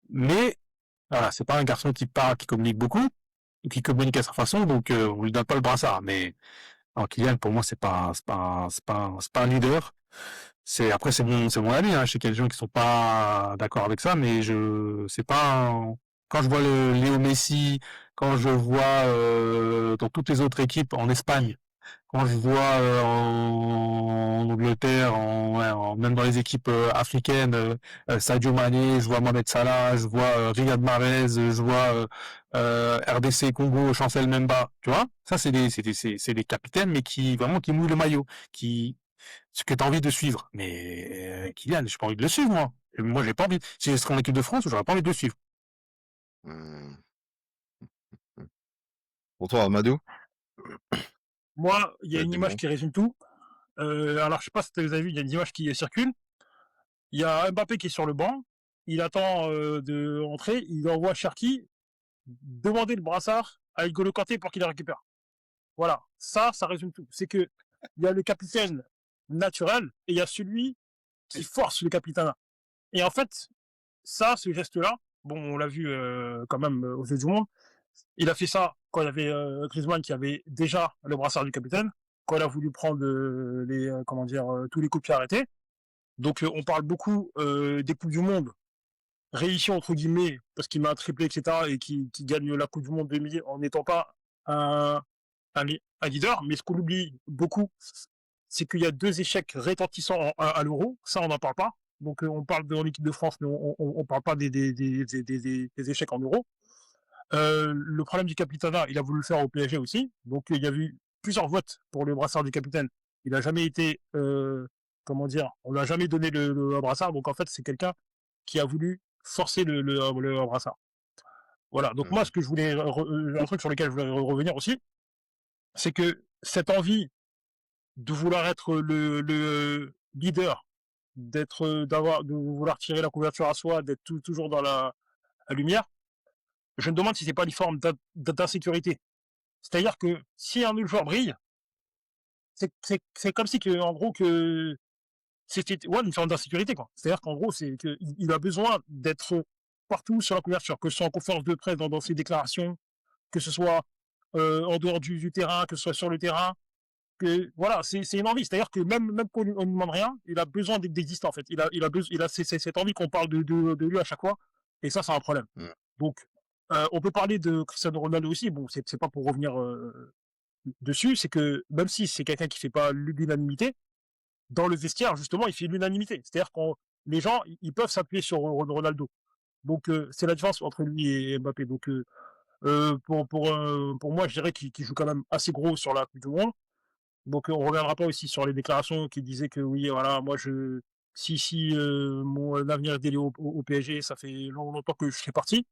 Mais voilà, c'est pas un garçon qui parle, qui communique beaucoup, qui communique à sa façon, donc on lui donne pas le brassard. Mais alors, Kylian, pour moi, c'est pas un leader. C'est mon avis, hein. Je sais qu'il y a des gens qui sont pas d'accord avec ça, mais c'est pas quand je vois le Léo Messi, quand je vois dans toutes les autres équipes en Espagne, quand je vois en Angleterre, même dans les équipes africaines, Sadio Mané, je vois Mohamed Salah, je vois Riyad Mahrez, je vois RDC Congo, Chancel Memba, tu vois, ça c'est des capitaines, mais qui mouillent le maillot, ce que tu as envie de suivre. Mais Kylian, j'ai pas envie de le suivre, moi. Moi, j'ai pas envie. Si je serais en équipe de France, j'aurais pas envie de le suivre. Pour toi, Amadou? Moi, il y a une Dis-moi. image qui résume tout. Alors, je sais pas si vous avez vu, il y a une image qui circule. Il y a Mbappé qui est sur le banc. Il attend de rentrer. Il envoie Cherki demander le brassard à N'Golo Kanté pour qu'il le récupère. Voilà. Ça résume tout. C'est que il y a le capitaine naturel et il y a celui qui force le capitana. Et en fait, ce geste-là, bon, on l'a vu quand même aux Jeux du Monde. Il a fait ça quand il y avait Griezmann qui avait déjà le brassard du capitaine, quand il a voulu prendre tous les coups de pied arrêtés. Donc on parle beaucoup des coupes du monde réussies entre guillemets parce qu'il met un triplé, etc. et qui gagne la Coupe du Monde 2000 en n'étant pas un, un leader. Mais ce qu'on oublie beaucoup, c'est qu'il y a 2 échecs retentissants à l'Euro. Ça, on n'en parle pas. Donc on parle de l'équipe de France, mais on parle pas des échecs en Euro. Le problème du capitana, il a voulu le faire au PSG aussi. Donc il y a eu plusieurs votes pour le brassard du capitaine. Il a jamais été, on lui a jamais donné le brassard. Donc en fait, c'est quelqu'un qui a voulu forcer le brassard. Voilà. Donc moi, ce que je voulais, un truc sur lequel je voulais revenir aussi, c'est que cette envie de vouloir être le leader, de vouloir tirer la couverture à soi, d'être toujours dans la lumière, je me demande si c'est pas une forme d'insécurité. C'est-à-dire que si un autre joueur brille, c'est comme si que, en gros, que c'était une forme d'insécurité, quoi. C'est-à-dire qu'en gros, c'est qu'il a besoin d'être partout sur la couverture, que ce soit en conférence de presse, dans ses déclarations, que ce soit en dehors du terrain, que ce soit sur le terrain. Que voilà, c'est une envie. C'est-à-dire que même qu'on ne demande rien, il a besoin d'exister en fait. Il a cette envie qu'on parle de lui à chaque fois, et ça, c'est un problème. Donc, on peut parler de Cristiano Ronaldo aussi. Bon, c'est pas pour revenir dessus, c'est que même si c'est quelqu'un qui fait pas l'unanimité, dans le vestiaire justement, il fait l'unanimité. C'est-à-dire que les gens, ils peuvent s'appuyer sur Ronaldo. Donc, c'est la différence entre lui et Mbappé. Donc, pour moi, je dirais qu'il joue quand même assez gros sur la Coupe du Monde. Donc on reviendra pas aussi sur les déclarations qui disaient que oui, voilà, moi si mon avenir est lié au PSG, ça fait longtemps que je serai parti.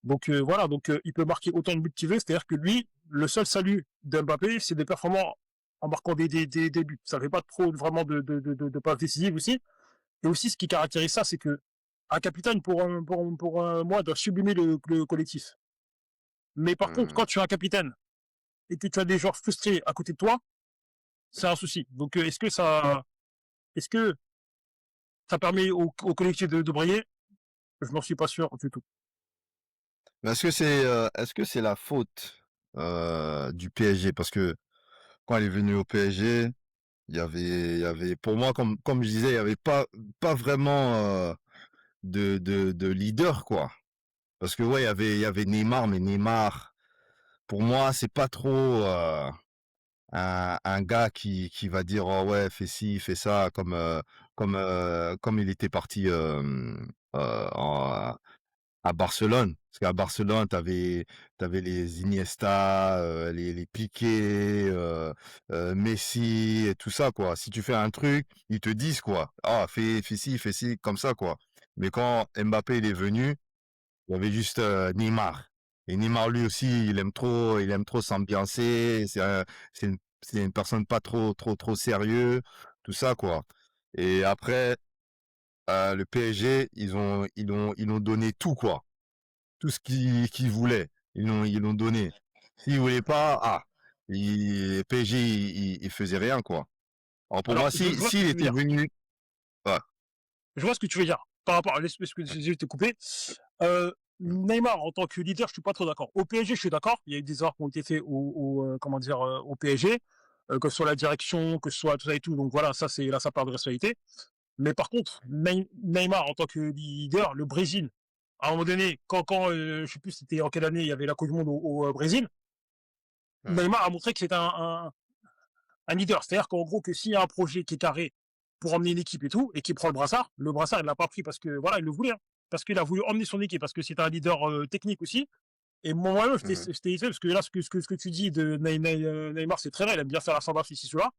Donc voilà, donc il peut marquer autant de buts qu'il veut. C'est-à-dire que lui, le seul salut d'Mbappé, c'est des performances en marquant des buts. Ça ne fait pas trop vraiment de passes décisives aussi. Et aussi, ce qui caractérise ça, c'est que un capitaine, pour moi, doit sublimer le collectif. Mais par contre, Hmm. quand tu es un capitaine et que tu as des joueurs frustrés à côté de toi, c'est un souci. Donc, est-ce que ça permet au collectif de briller? Je n'en suis pas sûr du tout. Mais est-ce que c'est la faute du PSG? Parce que quand il est venu au PSG, pour moi, comme je disais, il y avait pas vraiment de leader, quoi. Parce que ouais, il y avait Neymar, mais Neymar, pour moi, c'est pas trop un gars qui va dire oh ouais, fais ci, fais ça, comme il était parti à Barcelone. Parce qu'à Barcelone, t'avais les Iniesta, les Piqué, Messi et tout ça, quoi. Si tu fais un truc, ils te disent, quoi. Ah, fais ci, comme ça, quoi. Mais quand Mbappé il est venu, il y avait juste Neymar. Et Neymar, lui aussi, il aime trop s'ambiancer. C'est une personne pas trop sérieux, tout ça, quoi. Et après, le PSG, ils ont donné tout, quoi, tout ce qu'ils voulaient. Ils l'ont donné. S'ils voulaient pas, PSG, il faisait rien, quoi. Alors pour Alors, moi, je vois ce que s'il tu veux était dire. venu, ouais, Je vois ce que tu veux dire. Par rapport à l'espèce que j'ai été coupé. Euh, Neymar, en tant que leader, je suis pas trop d'accord. Au PSG, je suis d'accord. Il y a eu des erreurs qui ont été faites comment dire, au PSG, que ce soit la direction, que ce soit tout ça et tout. Donc voilà, ça, c'est là, sa part de responsabilité. Mais par contre, Neymar, en tant que leader, le Brésil, à un moment donné, quand je sais plus c'était en quelle année, il y avait la Coupe du Monde au Brésil, ouais, Neymar a montré que c'est un leader. C'est-à-dire qu'en gros, que s'il y a un projet qui est carré pour emmener une équipe et tout, et qui prend le brassard, il l'a pas pris parce que, voilà, il le voulait, hein, parce qu'il a voulu emmener son équipe, parce que c'est un leader technique aussi. Et moi-même, mhm, j'étais irrité, parce que là, ce que tu dis de Neymar, c'est très vrai, il aime bien faire la samba ici, celui-là.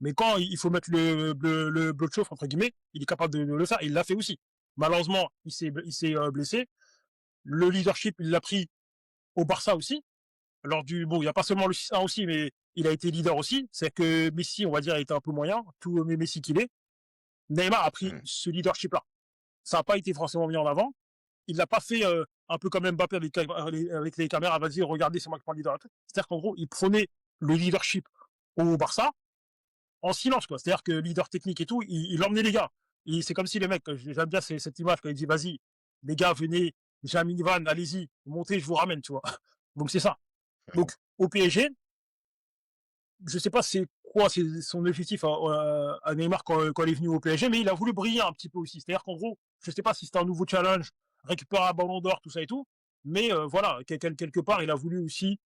Mais quand il faut mettre le bleu de chauffe, entre guillemets, il est capable de le faire, il l'a fait aussi. Malheureusement, il s'est blessé. Le leadership, il l'a pris au Barça aussi. Bon, il n'y a pas seulement le 6-1 aussi, mais il a été leader aussi. C'est que Messi, on va dire, a été un peu moyen, tout Messi qu'il est. Neymar a pris mhm, ce leadership-là. Ça n'a pas été forcément mis en avant. Il l'a pas fait un peu comme Mbappé avec les caméras, vas-y, regardez, c'est moi qui prends le leader. C'est-à-dire qu'en gros, il prenait le leadership au Barça en silence, quoi. C'est-à-dire que leader technique et tout, il emmenait les gars. C'est comme si les mecs, j'aime bien cette image quand il dit, vas-y, les gars, venez, j'ai un minivan, allez-y, montez, je vous ramène, tu vois. Donc c'est ça. Donc au PSG, je sais pas c'est quoi c'est son objectif à Neymar quand il est venu au PSG, mais il a voulu briller un petit peu aussi. C'est-à-dire qu'en gros, je sais pas si c'était un nouveau challenge, récupérer un ballon d'or, tout ça et tout, mais voilà, quelque part, il a voulu aussi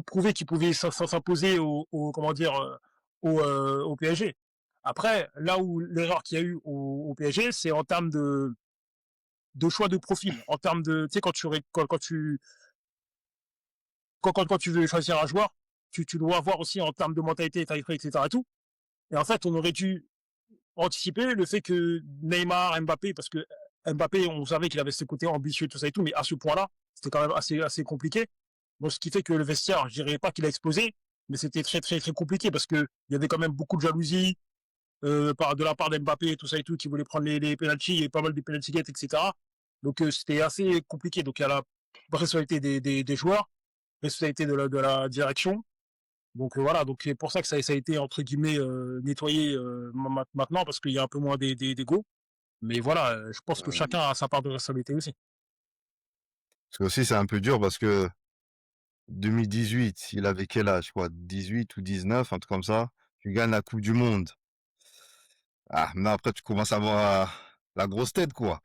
prouver qu'il pouvait s'imposer comment dire, au PSG. Après, là où l'erreur qu'il y a eu au PSG, c'est en termes de choix de profil, en termes de, tu sais, quand tu veux choisir un joueur, tu dois voir aussi en termes de mentalité, taille, etc. Et tout. Et en fait, on aurait dû anticiper le fait que Neymar, Mbappé, parce que Mbappé, on savait qu'il avait ce côté ambitieux, tout ça et tout, mais à ce point-là, c'était quand même assez compliqué. Donc, ce qui fait que le vestiaire, je dirais pas qu'il a explosé, mais c'était très compliqué parce que il y avait quand même beaucoup de jalousie de la part d'Mbappé et tout ça et tout, qui voulait prendre les penalties et pas mal de penalty gates, etc. Donc, c'était assez compliqué. Donc, il y a la responsabilité des joueurs, responsabilité de la direction. Donc voilà, donc c'est pour ça que ça a été entre guillemets nettoyé maintenant parce qu'il y a un peu moins d'ego. Mais voilà, je pense que ouais. chacun a sa part de responsabilité aussi. Parce que aussi, c'est un peu dur parce que 2018, il avait quel âge, quoi? 18 ou 19, un truc comme ça. Tu gagnes la Coupe du Monde. Ah, mais après, tu commences à avoir la grosse tête, quoi.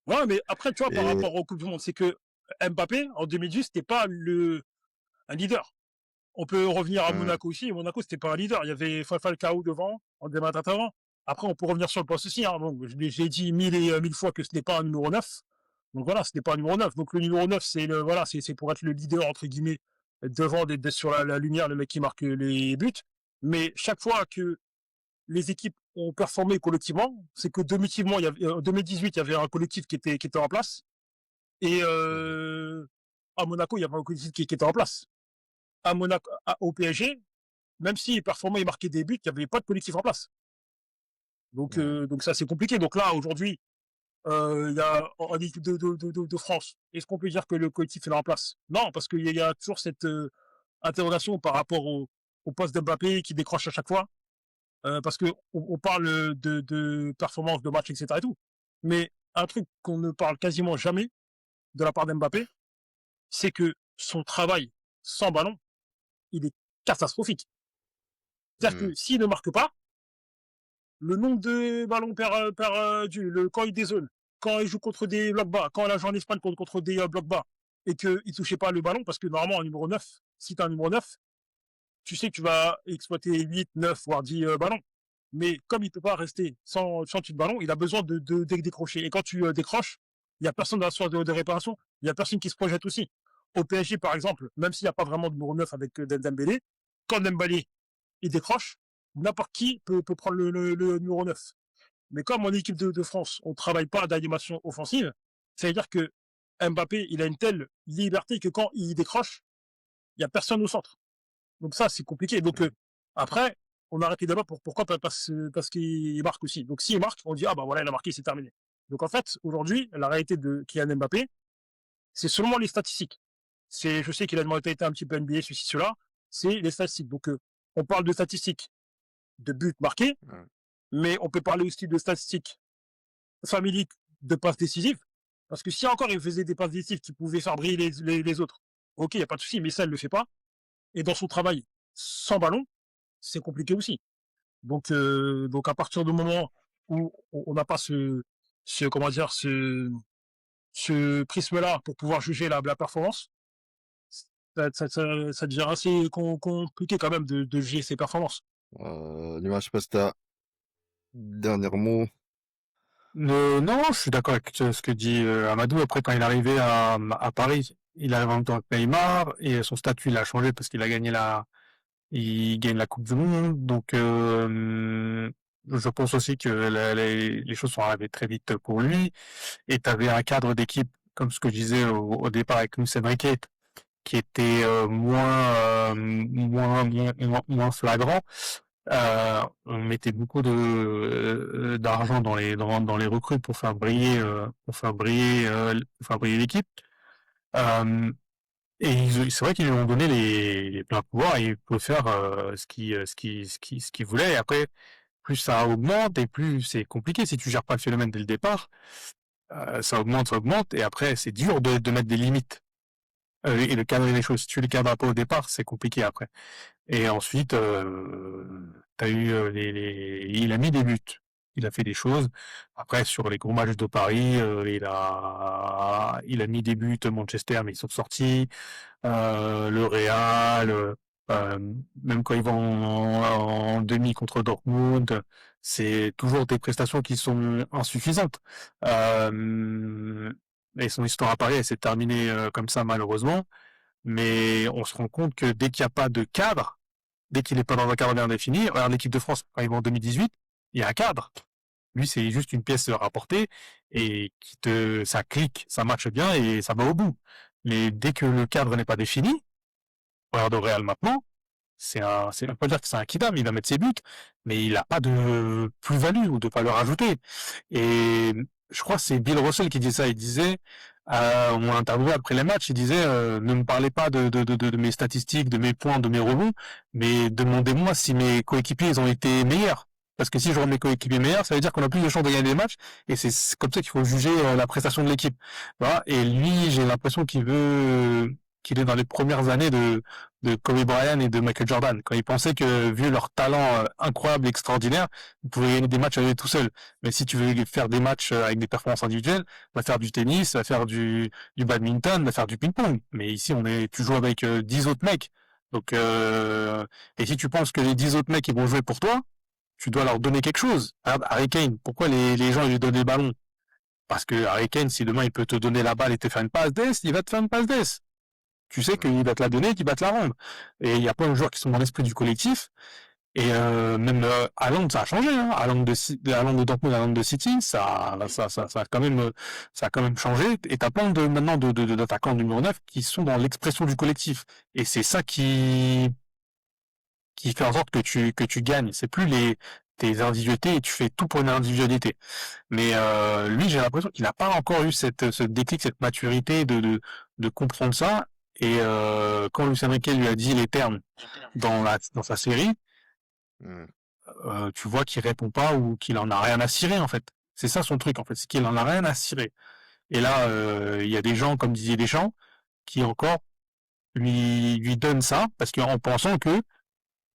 Ouais, mais après, tu vois, par Et, rapport au Coupe du Monde, c'est que Mbappé, en 2010, c'était pas un leader. On peut revenir à hum, Monaco aussi. Monaco, c'était pas un leader. Il y avait Falcao devant, en débat avant. Après, on peut revenir sur le poste aussi. Hein. Bon, j'ai dit mille et mille fois que ce n'est pas un numéro 9. Donc voilà, ce n'est pas un numéro 9. Donc le numéro 9, voilà, c'est pour être le leader, entre guillemets, devant, d'être sur la lumière, le mec qui marque les buts. Mais chaque fois que les équipes ont performé collectivement, c'est que 2018, il y avait un collectif qui était en place, et à Monaco, il y avait un collectif qui était en place. À Monaco, au PSG, même s'ils performaient et marquaient des buts, il n'y avait pas de collectif en place. Donc ça, c'est compliqué. Donc là, aujourd'hui, il y a en équipe de France. Est-ce qu'on peut dire que le collectif est là en place? Non, parce qu'il y a toujours cette interrogation par rapport au poste d'Mbappé qui décroche à chaque fois. Parce que on parle de performance de match, etc. et tout. Mais un truc qu'on ne parle quasiment jamais de la part d'Mbappé, c'est que son travail sans ballon, il est catastrophique. C'est-à-dire que s'il ne marque pas, le nombre de ballons perdus, quand il dézone, quand il joue contre des blocs bas, quand il a joué en Espagne contre des blocs bas, et qu'il ne touchait pas le ballon, parce que normalement, en numéro 9, si tu as un numéro 9, tu sais que tu vas exploiter 8, 9, voire 10 ballons. Mais comme il ne peut pas rester sans tuer de ballon, il a besoin de décrocher. Et quand tu décroches, il n'y a personne dans la source de réparation, il n'y a personne qui se projette aussi. Au PSG, par exemple, même s'il n'y a pas vraiment de numéro 9 avec Dembélé, quand Dembélé il décroche, n'importe qui peut prendre le numéro 9. Mais comme en équipe de France, on ne travaille pas d'animation offensive, ça veut dire que Mbappé, il a une telle liberté que quand il décroche, il n'y a personne au centre. Donc ça, c'est compliqué. Donc après, on arrête les débats pourquoi parce qu'il marque aussi. Donc s'il marque, on dit ah bah voilà, il a marqué, c'est terminé. Donc en fait, aujourd'hui, la réalité de Kylian Mbappé, c'est seulement les statistiques. Je sais qu'il a été un petit peu NBA, ceci, cela, c'est les statistiques. Donc on parle de statistiques de buts marqués, mais on peut parler aussi de statistiques familiques de passes décisives, parce que si encore il faisait des passes décisives qui pouvaient faire briller les autres, ok, il n'y a pas de souci, mais ça, il ne le fait pas. Et dans son travail sans ballon, c'est compliqué aussi. Donc à partir du moment où on n'a pas ce prisme-là pour pouvoir juger la performance, ça devient assez compliqué quand même de juger ses performances. L'image, je sais pas si t'as dernier mot. Non, je suis d'accord avec ce que dit Amadou. Après, quand il est arrivé à Paris, il arrive en même temps que Neymar et son statut il a changé parce qu'il a gagné il gagne la Coupe du Monde. Donc, je pense aussi que les choses sont arrivées très vite pour lui. Et tu avais un cadre d'équipe, comme ce que je disais au départ avec Luis Enrique, qui était moins flagrant. On mettait beaucoup d'argent dans les recrues pour faire briller l'équipe. Et c'est vrai qu'ils lui ont donné les pleins pouvoirs et il peut faire ce qu'il voulait. Et après, plus ça augmente et plus c'est compliqué si tu gères pas le phénomène dès le départ. Ça augmente et après c'est dur de mettre des limites et de cadrer les choses. Si tu les cadres pas au départ, c'est compliqué après. Et ensuite, t'as eu il a mis des buts, il a fait des choses. Après, sur les gros matchs de Paris, il a mis des buts Manchester, mais ils sont sortis. Le Real, même quand ils vont en demi contre Dortmund, c'est toujours des prestations qui sont insuffisantes. Et son histoire à Paris, elle s'est terminée comme ça malheureusement. Mais on se rend compte que dès qu'il n'y a pas de cadre, dès qu'il n'est pas dans un cadre bien défini, regarde l'équipe de France, quand ils vont en 2018, il y a un cadre. Lui, c'est juste une pièce rapportée et ça clique, ça matche bien et ça va au bout. Mais dès que le cadre n'est pas défini, regarde au Real maintenant, on peut pas dire que c'est un kidam, il va mettre ses buts, mais il n'a pas de plus-value ou de valeur ajoutée. Et je crois que c'est Bill Russell qui disait ça, il disait, on m'a interviewé après les matchs, il disait, ne me parlez pas de mes statistiques, de mes points, de mes rebonds, mais demandez-moi si mes coéquipiers ils ont été meilleurs. Parce que si je rends mes coéquipiers meilleurs, ça veut dire qu'on a plus de chances de gagner des matchs, et c'est comme ça qu'il faut juger la prestation de l'équipe. Voilà. Et lui, j'ai l'impression qu'il est dans les premières années de Kobe Bryant et de Michael Jordan, quand ils pensaient que, vu leur talent incroyable et extraordinaire, ils pouvaient gagner des matchs à eux tout seuls. Mais si tu veux faire des matchs avec des performances individuelles, va faire du tennis, va faire du badminton, va faire du ping-pong. Mais ici, tu joues avec 10 autres mecs. Donc, et si tu penses que les 10 autres mecs ils vont jouer pour toi, tu dois leur donner quelque chose. Regarde, Harry Kane, pourquoi les gens ils lui donnent des ballons? Parce que Harry Kane, si demain il peut te donner la balle et te faire une passe d'ess, il va te faire une passe d'ess. Tu sais qu'il va te la donner et qu'il va te la rendre. Et il y a plein de joueurs qui sont dans l'esprit du collectif. Et même Haaland, ça a changé. Hein. Haaland de Dortmund, Haaland de City, ça a quand même changé. Et t'as plein maintenant d'attaquants numéro 9 qui sont dans l'expression du collectif. Et c'est ça qui fait en sorte que tu gagnes. C'est plus tes individualités et tu fais tout pour une individualité. Mais lui, j'ai l'impression qu'il n'a pas encore eu ce déclic, cette maturité de comprendre ça. Et quand Luis Enrique lui a dit les termes dans sa série, Mm. tu vois qu'il répond pas ou qu'il en a rien à cirer en fait. C'est ça son truc en fait, c'est qu'il en a rien à cirer. Et là, il y a des gens comme Didier Deschamps qui encore lui donnent ça parce qu'en pensant que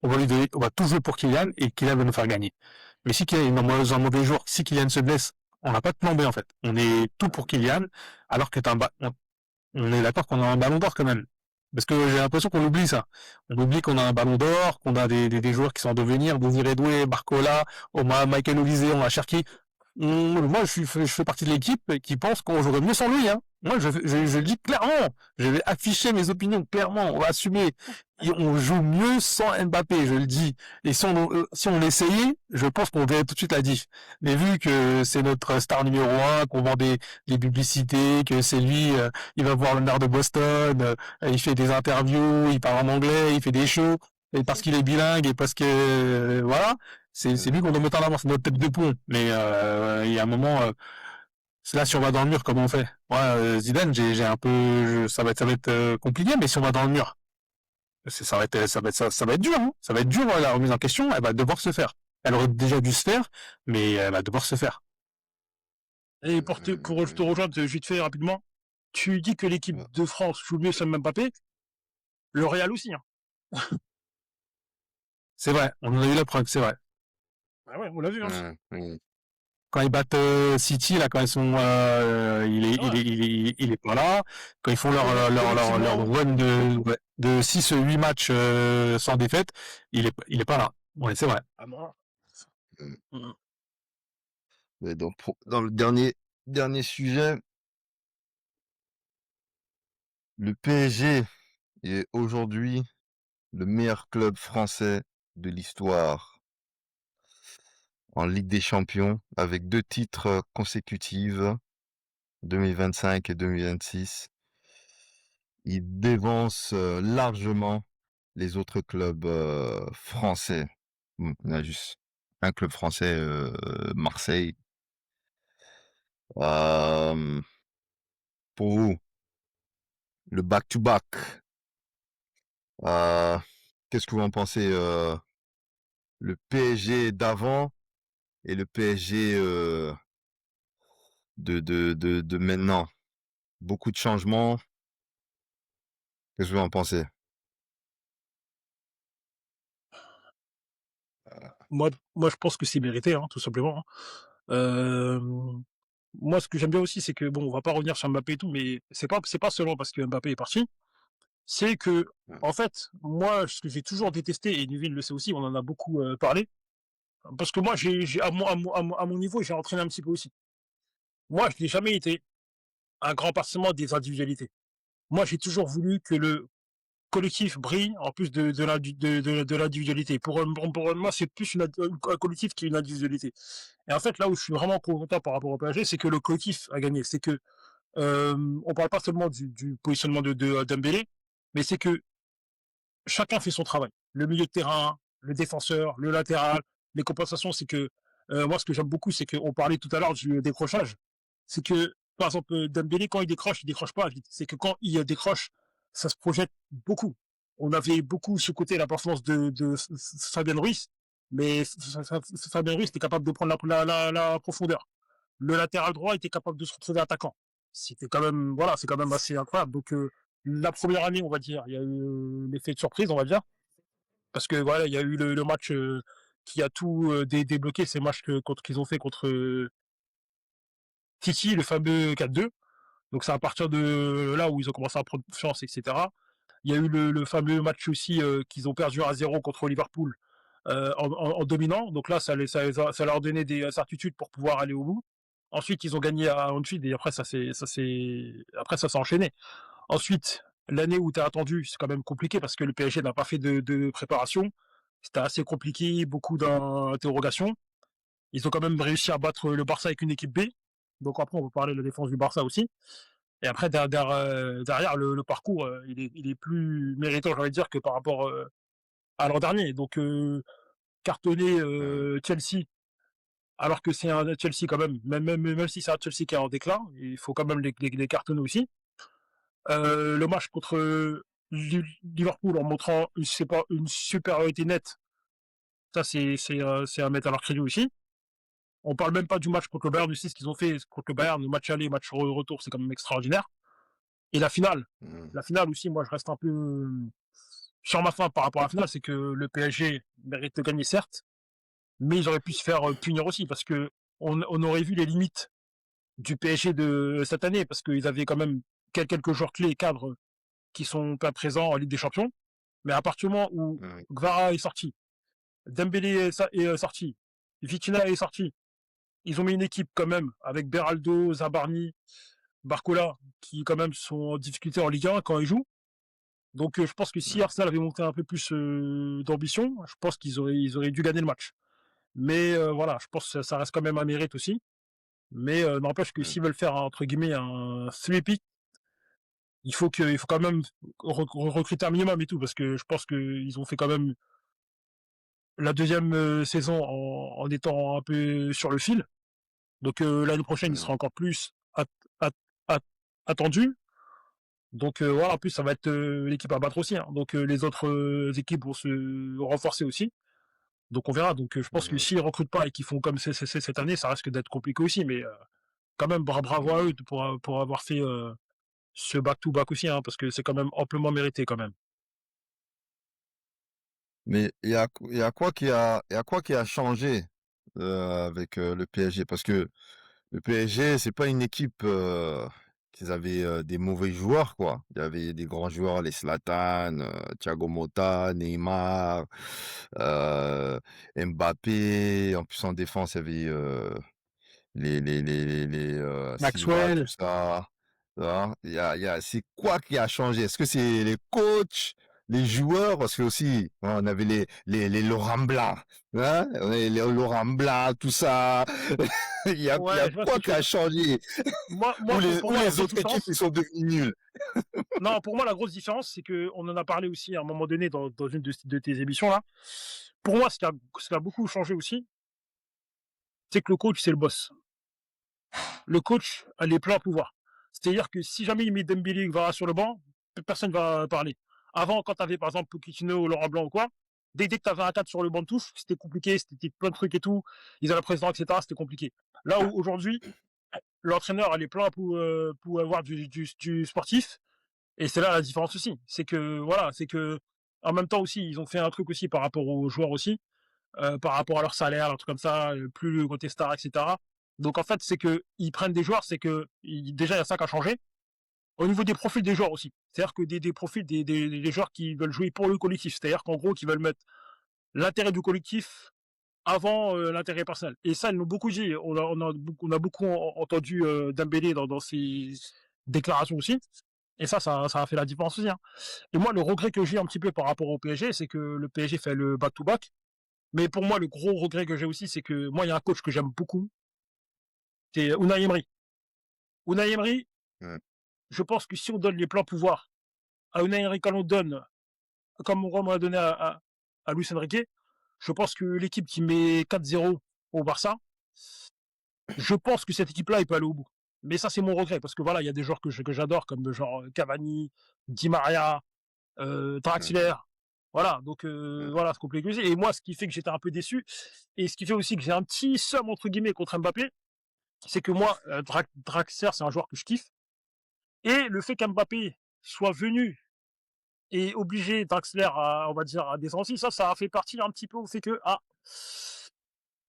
on va tout jouer pour Kylian et Kylian va nous faire gagner. Mais si Kylian est dans un mauvais jour, si Kylian se blesse, on n'a pas de plan B en fait. On est tout pour Kylian, alors que on est d'accord qu'on a un ballon d'or quand même. Parce que j'ai l'impression qu'on oublie ça. On oublie qu'on a un ballon d'or, qu'on a des joueurs qui sont en devenir, Désiré Doué, Barcola, on a Michael Olise, on a Cherki. Moi, je fais partie de l'équipe qui pense qu'on jouerait mieux sans lui. Hein. Moi, je le dis clairement. Je vais afficher mes opinions clairement. On va assumer. Et on joue mieux sans Mbappé, je le dis. Et si on essayait, je pense qu'on verrait tout de suite la diff. Mais vu que c'est notre star numéro 1, qu'on vend des publicités, que c'est lui, il va voir le maire de Boston, il fait des interviews, il parle en anglais, il fait des shows, et parce qu'il est bilingue et parce que voilà, c'est lui qu'on doit mettre en avant, c'est notre tête de pont. Mais il y a un moment, c'est là si on va dans le mur, comment on fait? Ouais, Zidane, j'ai un peu, ça va être compliqué, mais si on va dans le mur, ça va être dur, hein. Ça va être dur la remise en question. Elle va devoir se faire. Elle aurait déjà dû se faire, mais elle va devoir se faire. Et pour te rejoindre vite fait rapidement, tu dis que l'équipe de France joue mieux sans Mbappé, le Real aussi. Hein. C'est vrai, on en a eu la preuve, c'est vrai. Ah ouais, on l'a vu. Hein. Quand ils battent City, là, quand ils sont, il est pas là. Quand ils font leur run de 6 8 matchs sans défaite, il est pas là. Ouais, c'est vrai. Ah non. Et donc, dans le dernier sujet, le PSG est aujourd'hui le meilleur club français de l'histoire en Ligue des Champions avec 2 titres consécutifs, 2025 et 2026. Il dévance largement les autres clubs français. Il y a juste un club français, Marseille. Pour vous, le back-to-back, qu'est-ce que vous en pensez, le PSG d'avant et le PSG de maintenant? Beaucoup de changements. Qu'est-ce que vous en pensez? Moi, je pense que c'est mérité, hein, tout simplement. Hein. Moi, ce que j'aime bien aussi, c'est que bon, on va pas revenir sur Mbappé et tout, mais c'est pas seulement parce que Mbappé est parti, c'est que en fait, moi, ce que j'ai toujours détesté et Nuvin le sait aussi, on en a beaucoup parlé, parce que moi, à mon niveau, j'ai entraîné un petit peu aussi. Moi, je n'ai jamais été un grand partisan des individualités. Moi, j'ai toujours voulu que le collectif brille en plus de l'individualité. Pour moi, c'est plus un collectif qui est une individualité. Et en fait, là où je suis vraiment content par rapport au PSG, c'est que le collectif a gagné. C'est que on parle pas seulement du positionnement de Dembélé, mais c'est que chacun fait son travail. Le milieu de terrain, le défenseur, le latéral, les compensations, c'est que moi, ce que j'aime beaucoup, c'est qu'on parlait tout à l'heure du décrochage. C'est que, par exemple, Dembélé, quand il décroche pas vite. C'est que quand il décroche, ça se projette beaucoup. On avait beaucoup ce côté, la performance de Fabien Ruiz, mais Fabien Ruiz était capable de prendre la profondeur. Le latéral droit était capable de se retrouver attaquant. C'était quand même, voilà, c'est quand même assez incroyable. Donc, la première année, on va dire, il y a eu l'effet de surprise, on va dire, parce que voilà, il y a eu le match qui a tout débloqué, ces matchs qu'ils ont fait contre Titi, le fameux 4-2. Donc c'est à partir de là où ils ont commencé à prendre confiance, etc. Il y a eu le fameux match aussi qu'ils ont perdu à 0 contre Liverpool en dominant. Donc là, ça leur donnait des certitudes pour pouvoir aller au bout. Ensuite, ils ont gagné à Anfield et après après ça s'est enchaîné. Ensuite, l'année où tu as attendu, c'est quand même compliqué parce que le PSG n'a pas fait de préparation. C'était assez compliqué, beaucoup d'interrogations. Ils ont quand même réussi à battre le Barça avec une équipe B. Donc après, on peut parler de la défense du Barça aussi. Et après, derrière le parcours, il est plus méritant, j'ai envie de dire, que par rapport à l'an dernier. Donc, cartonner Mmh. Chelsea, alors que c'est un Chelsea quand même si c'est un Chelsea qui est en déclin, il faut quand même les cartonner aussi. Le match contre Liverpool en montrant c'est pas une supériorité nette, ça c'est à mettre à leur crédit aussi. On parle même pas du match contre le Bayern aussi, ce qu'ils ont fait contre le Bayern, le match aller, match retour, c'est quand même extraordinaire. Et Mmh. la finale aussi, moi je reste un peu sur ma faim par rapport à la finale, c'est que le PSG mérite de gagner certes, mais ils auraient pu se faire punir aussi parce que on aurait vu les limites du PSG de cette année parce qu'ils avaient quand même quelques joueurs clés et cadres qui sont pas présents en Ligue des Champions. Mais à partir du moment où Oui. Gvara est sorti, Dembélé est sorti, Vitinha est sorti, ils ont mis une équipe quand même avec Beraldo, Zabarni, Barcola qui quand même sont en difficulté en Ligue 1 quand ils jouent. Donc je pense que si Mmh. Arsenal avait monté un peu plus d'ambition, je pense ils auraient dû gagner le match. Mais voilà, je pense que ça reste quand même un mérite aussi. Mais n'empêche que Mmh. s'ils veulent faire entre guillemets un three-peat, il faut quand même recruter un minimum et tout parce que je pense qu'ils ont fait quand même la deuxième saison en étant un peu sur le fil. Donc l'année prochaine, il Mmh. sera encore plus at- at- attendu. Donc voilà, en plus ça va être l'équipe à battre aussi, hein. Donc les autres équipes vont se renforcer aussi. Donc on verra. Donc je pense que Mmh. s'ils recrutent pas et qu'ils font comme c'est cette année, ça risque d'être compliqué aussi. Mais quand même bravo à eux Mmh. pour avoir fait ce back-to-back aussi, hein, parce que c'est quand même amplement mérité quand même. Mais il y a quoi qui a changé, avec, le PSG? Parce que le PSG, c'est pas une équipe, qu'ils avaient, des mauvais joueurs, quoi. Il y avait des grands joueurs, les Zlatan, Thiago Motta, Neymar, heu, Mbappé. En plus, en défense, il y avait, Silva, tout Maxwell. ça, tu vois? C'est quoi qui a changé? Est-ce que c'est les coachs, les joueurs? Parce que aussi, hein, on avait les Laurent Blanc, hein? On avait les Laurent Blanc, tout ça. Il y a Ouais, je vois ce que quoi tu qui veux a dire. changé? Pour Ou moi, la les grosse autres équipes, ils différence, sont devenus nuls? non, pour moi, la grosse différence, c'est que on en a parlé aussi à un moment donné dans une de tes émissions là. Pour moi, ce qui a beaucoup changé aussi, c'est que le coach, c'est le boss. Le coach a les pleins pouvoirs. C'est-à-dire que si jamais il met Dembélé va sur le banc, personne ne va parler. Avant, quand tu avais par exemple Pochettino ou Laurent Blanc ou quoi, dès que tu avais un cadre sur le banc de touche, c'était compliqué, c'était plein de trucs et tout. Ils avaient le président, etc. C'était compliqué. Là où aujourd'hui, l'entraîneur a les plans pour avoir du sportif. Et c'est là la différence aussi. C'est que, voilà, c'est que, en même temps aussi, ils ont fait un truc aussi par rapport aux joueurs aussi, par rapport à leur salaire, un truc comme ça, plus le côté star, etc. Donc en fait, c'est que ils prennent des joueurs, c'est que déjà il y a ça qui a changé. Au niveau des profils des joueurs aussi. C'est-à-dire que des profils des joueurs qui veulent jouer pour le collectif. C'est-à-dire qu'en gros, qui veulent mettre l'intérêt du collectif avant l'intérêt personnel. Et ça, ils l'ont beaucoup dit. On a beaucoup entendu Dembélé dans ses déclarations aussi. Et ça a fait la différence aussi, hein. Et moi, le regret que j'ai un petit peu par rapport au PSG, c'est que le PSG fait le back-to-back. Mais pour moi, le gros regret que j'ai aussi, c'est que moi, il y a un coach que j'aime beaucoup, c'est Unai Emery. Unai Emery, Mmh. je pense que si on donne les pleins pouvoirs à Unai Emery, comme on a donné à Luis Enrique, je pense que l'équipe qui met 4-0 au Barça, je pense que cette équipe-là, il peut aller au bout. Mais ça, c'est mon regret, parce que voilà, il y a des joueurs que j'adore, comme genre Cavani, Di Maria, Mmh. Draxler. Voilà, donc Mmh. voilà, c'est compliqué aussi. Et moi, ce qui fait que j'étais un peu déçu, et ce qui fait aussi que j'ai un petit somme, entre guillemets, contre Mbappé, c'est que moi, Draxler, c'est un joueur que je kiffe. Et le fait qu'Mbappé soit venu et obligé Draxler à, on va dire, à descendre aussi, ça a fait partie un petit peu au fait que,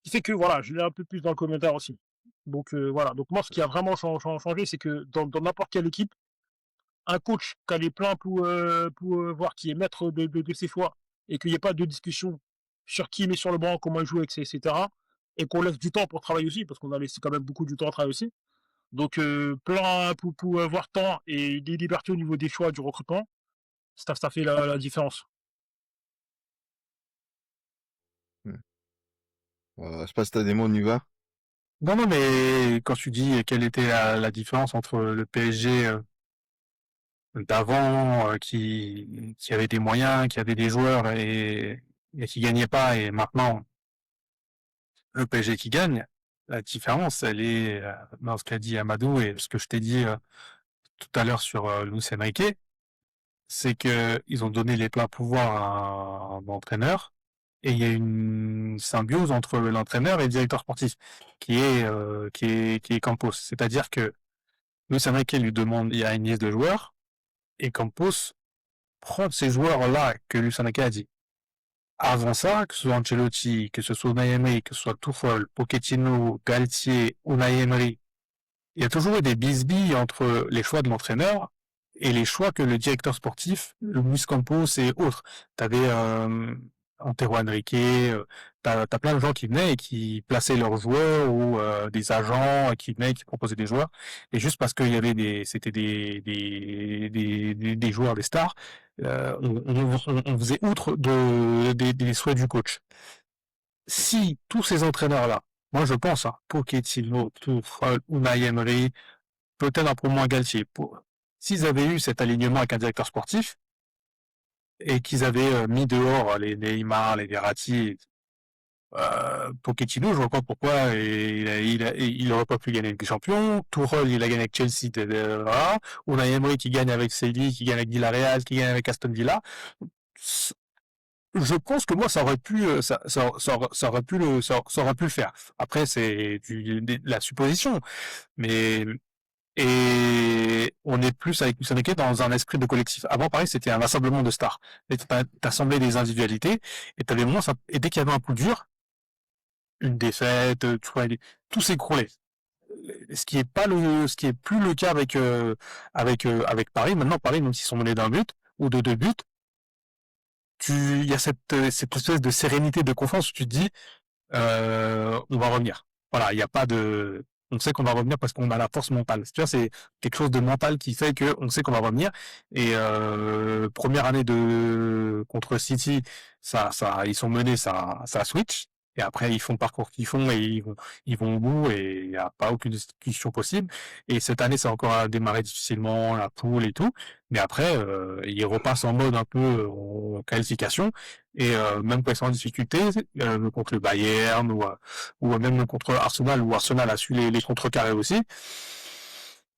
qui fait que, voilà, je l'ai un peu plus dans le commentaire aussi. Donc voilà, donc moi, ce qui a vraiment changé, c'est que dans n'importe quelle équipe, un coach qui a les pleins pour voir qui est maître de ses choix et qu'il n'y ait pas de discussion sur qui il met sur le banc, comment il joue, etc. Et qu'on laisse du temps pour travailler aussi, parce qu'on a laissé quand même beaucoup du temps à travailler aussi. Donc, plein pour avoir temps et des libertés au niveau des choix du recrutement, ça fait la différence. Je sais pas si t'as des mots, on y va. Non, non, mais quand tu dis quelle était la différence entre le PSG d'avant, qui avait des moyens, qui avait des joueurs et qui gagnait pas, et maintenant le PSG qui gagne, la différence, elle est dans ce qu'a dit Amadou et ce que je t'ai dit tout à l'heure sur Luis Enrique, c'est que ils ont donné les pleins pouvoirs à un entraîneur et il y a une symbiose entre l'entraîneur et le directeur sportif qui est Campos. C'est-à-dire que Luis Enrique lui demande, il y a une liste de joueurs et Campos prend ces joueurs-là que Luis Enrique a dit. Avant ça, que ce soit Ancelotti, que ce soit Unai Emery, que ce soit Tuchel, Pochettino, Galtier, Unai Emery, il y a toujours eu des bisbilles entre les choix de l'entraîneur et les choix que le directeur sportif, Luis Campos et autres. T'avais Antero Henrique, t'as plein de gens qui venaient et qui plaçaient leurs joueurs ou des agents qui venaient, qui proposaient des joueurs. Et juste parce qu'il y avait c'était des joueurs, des stars, on faisait outre des souhaits du coach. Si tous ces entraîneurs-là, moi je pense, hein, Pochettino, Tuchel, Unai Emery, peut-être un peu moins Galtier, s'ils avaient eu cet alignement avec un directeur sportif et qu'ils avaient mis dehors les Neymar, les Verratti, Pochettino, je vois pas pourquoi il aurait pas pu gagner avec des champions. Tuchel, il a gagné avec Chelsea, voilà. Unai Emery qui gagne avec Séville, qui gagne avec Villarreal, qui gagne avec Aston Villa. Je pense que moi ça aurait pu ça aurait pu ça aurait pu le faire. Après c'est la supposition, mais et on est plus avec Luis Enrique dans un esprit de collectif. Avant pareil c'était un rassemblement de stars. T'assemblais des individualités et t'avais moins et dès qu'il y avait un coup dur, une défaite, tu vois, tout s'écroulait. Ce qui est plus le cas avec Paris. Maintenant Paris même s'ils sont menés d'un but ou de deux buts, il y a cette espèce de sérénité, de confiance où tu te dis on va revenir. Voilà, il n'y a pas de, on sait qu'on va revenir parce qu'on a la force mentale. Tu vois, c'est quelque chose de mental qui fait que on sait qu'on va revenir. Et première année de contre City, ils sont menés, ça switch. Et après, ils font le parcours qu'ils font et ils vont au bout et il n'y a pas aucune discussion possible. Et cette année, c'est encore démarré difficilement, la poule et tout. Mais après, ils repassent en mode un peu en qualification. Et même quand ils sont en difficulté, contre le Bayern ou même contre Arsenal, où Arsenal a su les contrecarrer aussi,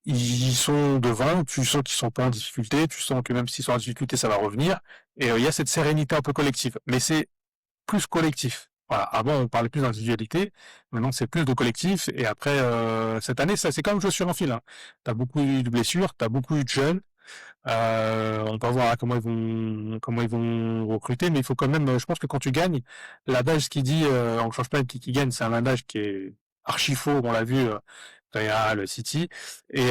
ils sont devant, tu sens qu'ils sont pas en difficulté, tu sens que même s'ils sont en difficulté, ça va revenir. Et il y a cette sérénité un peu collective. Mais c'est plus collectif. Voilà. Avant, on parlait plus d'individualité. Maintenant, c'est plus de collectif. Et après, cette année, ça, c'est comme jouer sur un fil. Hein. T'as beaucoup eu de blessures, t'as beaucoup eu de jeunes. On va voir comment ils vont recruter, mais il faut quand même, je pense que quand tu gagnes, l'adage qui dit on change pas qui gagne, c'est un adage qui est archi faux, on l'a vu Real, City, et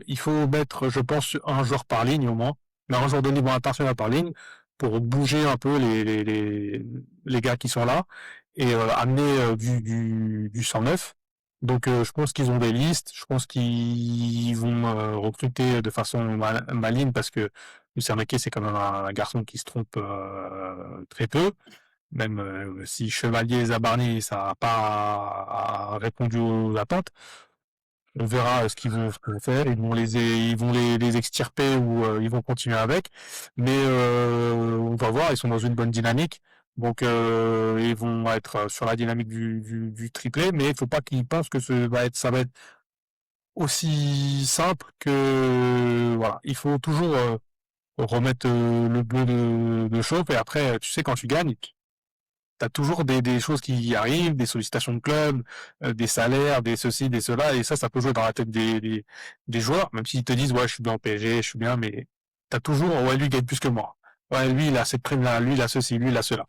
il faut mettre, je pense, un joueur par ligne au moins, mais un joueur de niveau international par ligne pour bouger un peu les gars qui sont là et amener du 109. Donc je pense qu'ils ont des listes, je pense qu'ils vont recruter de façon maligne parce que Lucien Maquet c'est quand même un garçon qui se trompe très peu, même si Chevalier Zabarni ça n'a pas répondu aux attentes. On verra ce qu'ils vont faire, ils vont les extirper ou ils vont continuer avec, mais on va voir, ils sont dans une bonne dynamique. Donc ils vont être sur la dynamique du triplé, mais il faut pas qu'ils pensent que ça va être aussi simple que voilà. Il faut toujours remettre le bleu de chauffe et après tu sais quand tu gagnes, t'as toujours des choses qui arrivent, des sollicitations de club, des salaires, des ceci, des cela, et ça peut jouer dans la tête des joueurs, même s'ils te disent ouais je suis bien au PSG, je suis bien, mais t'as toujours ouais lui il gagne plus que moi, ouais lui il a cette prime là, lui il a ceci, lui il a cela.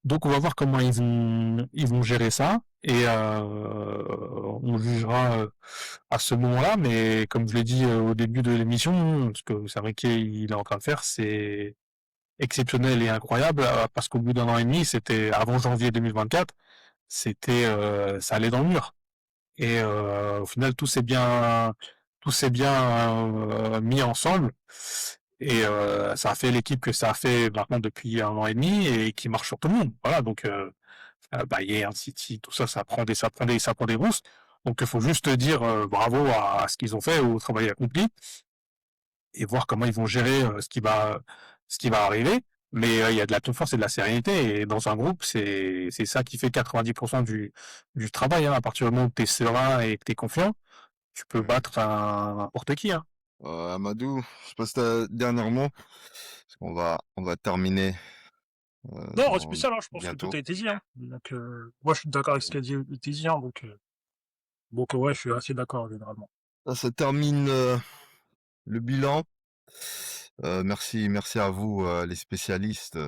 Donc on va voir comment ils vont gérer ça et on jugera à ce moment-là. Mais comme je l'ai dit au début de l'émission, ce que c'est vrai qu'il est en train de faire, c'est exceptionnel et incroyable parce qu'au bout d'un an et demi, c'était avant janvier 2024, ça allait dans le mur. Et au final, tout s'est bien mis ensemble et ça a fait l'équipe que ça a fait maintenant depuis un an et demi et qui marche sur tout le monde. Voilà, donc Bayern, City, tout ça, ça prend des boosts. Donc il faut juste dire bravo à ce qu'ils ont fait, au travail accompli, et voir comment ils vont gérer ce qui va arriver. Mais il y a de la confiance et de la sérénité. Et dans un groupe, c'est ça qui fait 90% du travail. Hein. À partir du moment où tu es serein et que tu es confiant, tu peux battre n'importe qui. Hein. Amadou, je passe ta dernier mot, parce on va terminer Non, dans spécial, hein, je pense que tout bientôt. a été dit. Hein. Donc, moi, je suis d'accord avec ce qui a été dit. Hein, donc ouais, je suis assez d'accord généralement. Ça termine le bilan. Merci à vous, les spécialistes.